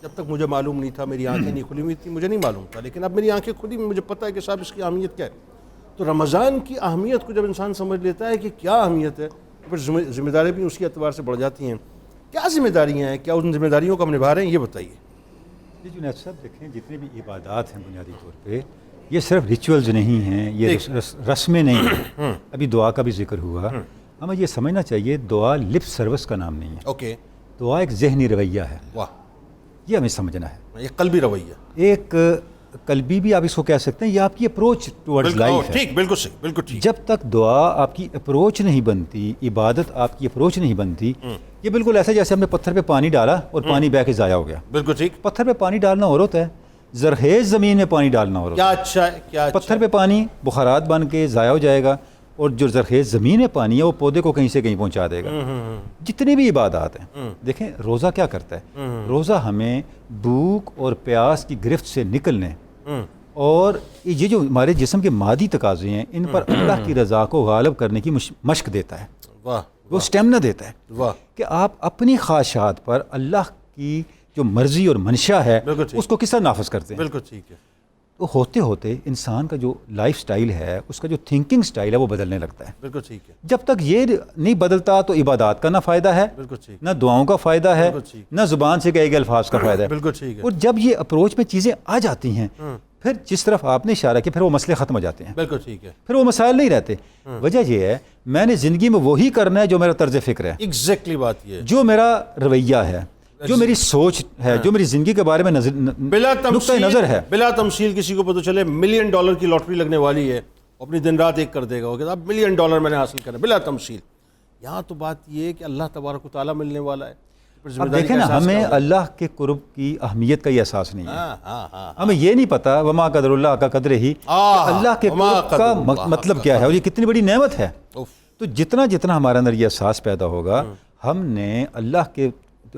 جب تک مجھے معلوم نہیں تھا, میری آنکھیں نہیں کھلی ہوئی تھی, مجھے نہیں معلوم تھا, لیکن اب میری آنکھیں کھلی, مجھے پتہ ہے کہ صاحب اس کی اہمیت کیا ہے. تو رمضان کی اہمیت کو جب انسان سمجھ لیتا ہے کہ کیا اہمیت ہے, پھر ذمہ داری بھی اسی اعتبار سے بڑھ جاتی ہیں. کیا ذمہ داریاں ہیں, کیا ان ذمہ داریوں کو ہم نبھا رہے ہیں, یہ بتائیے. جی جنید صاحب دیکھیں, جتنے بھی عبادات ہیں بنیادی طور پہ یہ صرف ریچولز نہیں ہیں, یہ رسمیں نہیں ہیں. ابھی دعا کا بھی ذکر ہوا, ہمیں یہ سمجھنا چاہیے دعا لپ سروس کا نام نہیں ہے. اوکے, دعا ایک ذہنی رویہ ہے. واہ, یہ ہمیں سمجھنا ہے. یہ قلبی رویہ, ایک قلبی بھی آپ اس کو کہہ سکتے ہیں, یہ آپ کی اپروچ ٹورڈز لائف ہے. ٹھیک, بالکل صحیح, بالکل ٹھیک. جب تک دعا آپ کی اپروچ نہیں بنتی, عبادت آپ کی اپروچ نہیں بنتی, یہ بالکل ایسا جیسے ہم نے پتھر پہ پانی ڈالا اور پانی بہہ کے ضائع ہو گیا. بالکل ٹھیک. پتھر پہ پانی ڈالنا اور ہوتا ہے, زرخیز زمین میں پانی ڈالنا اور ہوتا ہے. کیا اچھا ہے, کیا پتھر پہ پانی بخارات بن کے ضائع ہو جائے گا, اور جو زرخیز زمین میں پانی ہے وہ پودے کو کہیں سے کہیں پہنچا دے گا. جتنے بھی عبادات ہیں, دیکھیں روزہ کیا کرتا ہے, روزہ ہمیں بھوک اور پیاس کی گرفت سے نکلنے اور یہ جو ہمارے جسم کے مادی تقاضے ہیں ان پر اللہ کی رضا کو غالب کرنے کی مشق دیتا ہے. وہ اسٹیمنا دیتا ہے کہ آپ اپنی خواہشات پر اللہ کی جو مرضی اور منشا ہے اس کو کس طرح نافذ کرتے ہیں. بالکل ٹھیک ہے. تو ہوتے ہوتے انسان کا جو لائف سٹائل ہے, اس کا جو تھنکنگ سٹائل ہے وہ بدلنے لگتا ہے. بالکل ٹھیک ہے. جب تک یہ نہیں بدلتا تو عبادات کا نہ فائدہ ہے, نہ دعاؤں کا فائدہ ہے, نہ زبان سے کہے گئے الفاظ کا فائدہ ہے. بالکل ٹھیک ہے. اور جب یہ اپروچ میں چیزیں آ جاتی ہیں, پھر جس طرف آپ نے اشارہ کیا, پھر وہ مسئلے ختم ہو جاتے ہیں. بالکل ٹھیک ہے. پھر وہ مسائل نہیں رہتے. وجہ یہ ہے میں نے زندگی میں وہی کرنا ہے جو میرا طرز فکر ہے. ایگزیکٹلی بات یہ ہے. جو میرا رویہ ہے, جو میری سوچ ہے, جو میری زندگی کے بارے میں نقطہ نظر ہے. بلا تمثیل کسی کو پتہ چلے $1 ملین کی لاٹری لگنے والی ہے, اپنی دن رات ایک کر دے گا, کہ اب $1 ملین میں نے حاصل کرا, بلا تمثیل. یہاں تو بات یہ ہے کہ اللہ تبارک و تعالیٰ ملنے والا ہے. اب دیکھیں نا, ہمیں اللہ کے قرب کی اہمیت کا یہ احساس نہیں ہے. ہمیں یہ نہیں پتا وما قدر اللہ کا قدر ہی, اللہ کے قرب کا مطلب کیا ہے اور یہ کتنی بڑی نعمت ہے. تو جتنا جتنا ہمارے اندر یہ احساس پیدا ہوگا, ہم نے اللہ کے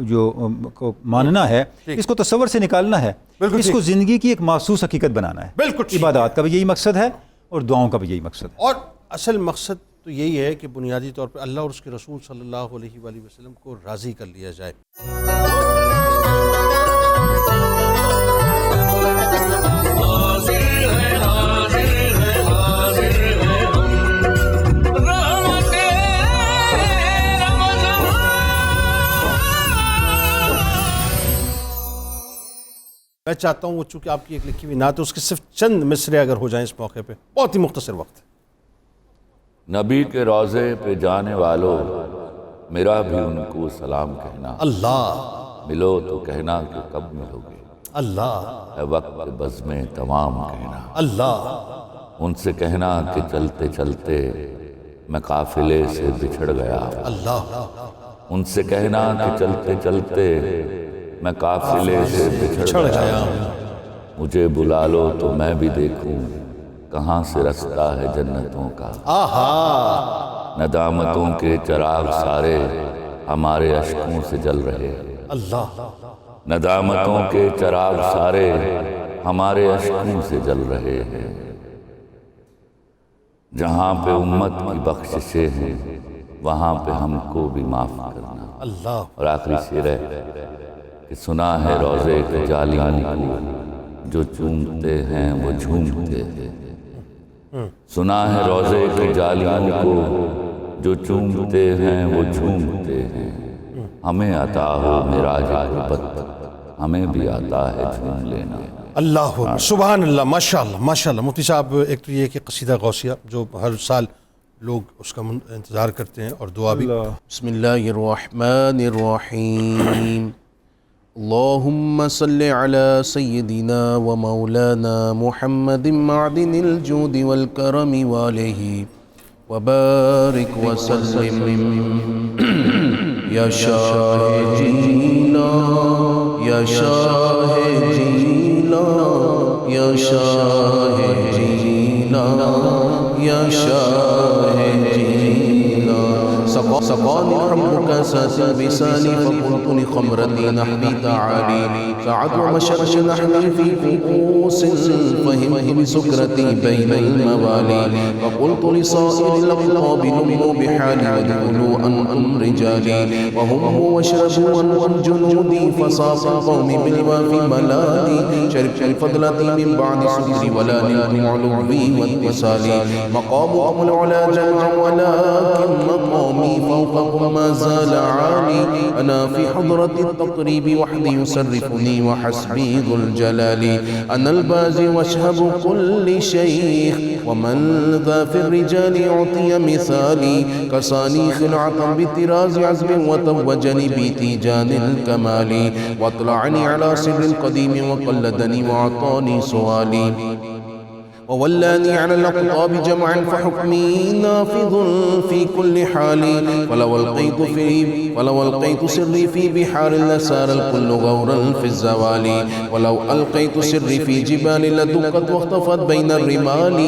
جو کو ماننا ہے, اس کو تصور سے نکالنا ہے, اس کو زندگی کی ایک محسوس حقیقت بنانا ہے. عبادات کا بھی یہی مقصد ہے اور دعاؤں کا بھی یہی مقصد ہے. اور اصل مقصد تو یہی ہے کہ بنیادی طور پہ اللہ اور اس کے رسول صلی اللہ علیہ وآلہ وسلم کو راضی کر لیا جائے. میں چاہتا ہوں وہ چونکہ آپ کی ایک لکھی ہوئی نعت ہے, اس کے صرف چند مصرے اگر ہو جائیں اس موقع پہ, بہت ہی مختصر وقت ہے. نبی کے روضے پہ جانے والوں, میرا بھی ان کو سلام کہنا. اللہ ملو تو کہنا کہ کب ملو گے. اللہ اے وقت بزم تمام کہنا. اللہ ان سے کہنا کہ چلتے چلتے میں قافلے سے بچھڑ گیا. اللہ ان سے کہنا کہ چلتے چلتے میں قافلے سے بچھڑ گیا. مجھے بلا لو تو میں بھی دیکھوں کہاں سے رستہ ہے جنتوں کا. ندامتوں کے چراغ سارے ہمارے اشکوں سے جل رہے. اللہ ندامتوں کے چراغ سارے ہمارے اشکوں سے جل رہے ہیں. جہاں پہ امت کی بخششیں ہیں وہاں پہ ہم کو بھی معاف کرنا. اللہ. اور آخری شعر ہے کہ سنا ہے روضے کے جالیوں کو جو چومتے ہیں وہ جھومتے ہیں. سنا ہے روضے کے جالیوں کو جو چومتے ہیں وہ جھومتے ہیں. ہمیں عطا ہو معراج غربت, ہمیں بھی آتا ہے جھوم لینا. اللہ سبحان اللہ, ماشاء اللہ ماشاء اللہ. مفتی صاحب, ایک تو یہ کہ قصیدہ غوثیہ جو ہر سال لوگ اس کا انتظار کرتے ہیں اور دعا بھی. بسم اللہ الرحمن الرحیم. اللہم صلی علی سیدنا و مولانا محمد معدن الجود والکرم والہ وبارک وسلم. یا شاہ جینا یا شاہ جینا یا شاہ جینا یا شاہ جینا. سقانی حمرك ساس بساني فقلت لخمرتي نحبي تعالي سعد ومشرش نحبي في كؤوس فهمت بسكرتي بين الموالي فقلت لصائر الأقطاب نموا بحالي وادخلوا أنتم رجالي وهم واشربوا أنتم جنودي فصاف القوم بالوافي ملالي شربت الفضلة من بعد سكري ولا نلت علوي واتصالي مقامكم العلا جمع ولكن مقامي فوقكم ما زال عالي أنا في حضرة التقريب وحدي يسرفني وحسبي ذو الجلال أنا البازي واشهب كل شيخ ومن ذا في الرجال أعطي مثالي كساني خلعة بطراز عزم وتوجني بتيجان الكمال واطلعني على سر القديم وقلدني وأعطاني سؤالي وولاني على الأقطاب جمعا فحكمي نافذ في كل حال ولو ألقيت سري في بحار لسار الكل غورا في الزوال ولو ألقيت سري في جبال لدكت واختفت بين الرمال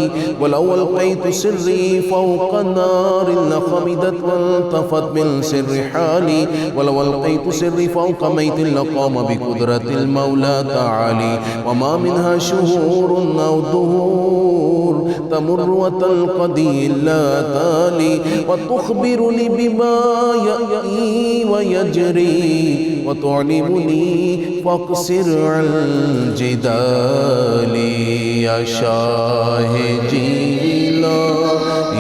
ولو ألقيت سري فوق نار لخمدت وانطفت من سر حالي ولو ألقيت سري فوق ميت لقام بقدرة المولى تعالي وما منها شهور أو دهور تمر وتلقدي لا تالي وتخبرني بما يأتي ويجري وتعلمني فاقصر عن الجدال. يا شاه جيلا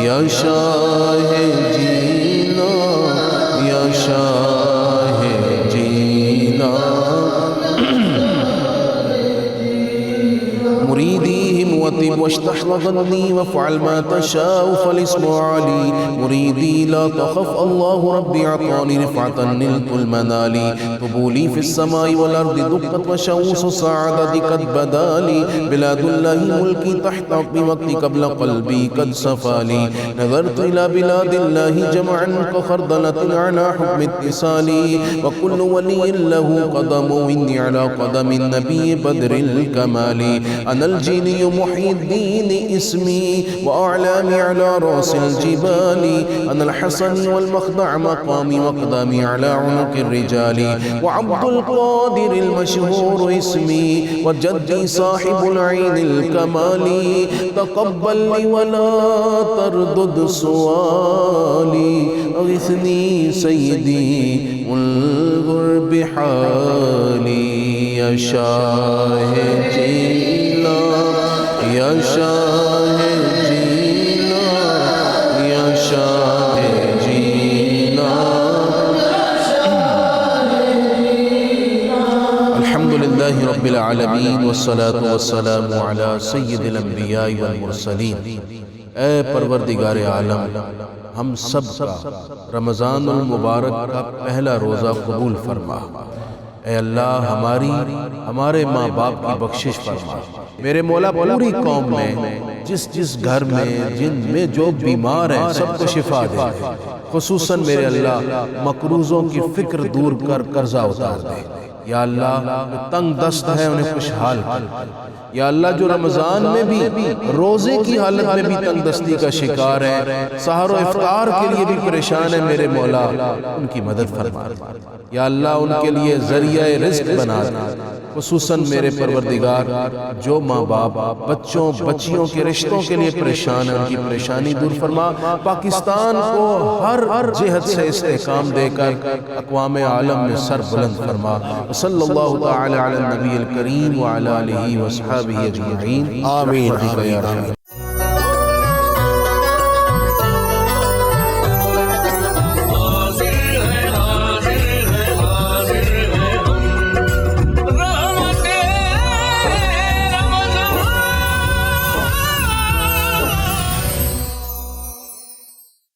يا شاه جيلا يا شاه جيلا مريدي وطب واشتح وظني وافعل ما تشاء فالاسم علي مريدي لا تخف الله ربي أعطاني رفعة نلت المنال طبولي في السماء والأرض دقت وشوس السعادة قد بدالي بلاد الله ملكي تحت بوقتي قبل قلبي قد صفالي نظرت إلى بلاد الله جمعا كخردلة على حكم اتصالي وكل ولي له قدم وإني على قدم النبي بدر الكمال أنا الجيني محي الدين اسمي وأعلامي على رأس الجبال أنا الحسن والمخدع مقامي وقدامي على عنق الرجال وعبد القادر المشهور اسمي وجدي صاحب العين الكمال تقبل لي ولا تردد سؤالي أغثني سيدي انظر بحالي يا شاه جيلا يا شاه جيلا يا شاه جيلا. الحمد لله رب العالمين والصلاة والسلام على سيد الأنبياء والمرسلين. اے پروردگار عالم ہم سب کا رمضان المبارک کا پہلا روزہ قبول فرما. اے اللہ ہمارے ماں باپ کی بخشش فرما. میرے مولا پوری قوم میں جس گھر میں جن میں جو بیمار ہیں سب کو شفا دے. خصوصاً میرے اللہ مقروضوں کی فکر دور کر قرضہ اتار دے. یا اللہ تنگ دست ہے انہیں خوشحال کر. یا اللہ جو رمضان میں بھی روزے کی حالت میں بھی تنگ دستی کا شکار ہے سحر و افطار کے لیے بھی پریشان ہے میرے مولا ان کی مدد فرما. یا اللہ ان کے لیے ذریعہ رزق بنا دے. خصوصاً میرے پروردگار جو ماں باپ بچوں بچیوں کے رشتوں کے لیے پریشان ہیں ان کی پریشانی دور فرما. پاکستان کو ہر جہت سے استحکام دے کر اقوام عالم میں سر بلند فرما. صلی اللہ تعالی علی النبی الکریم وعلی آلہ وصحبہ اجمعین. آمین.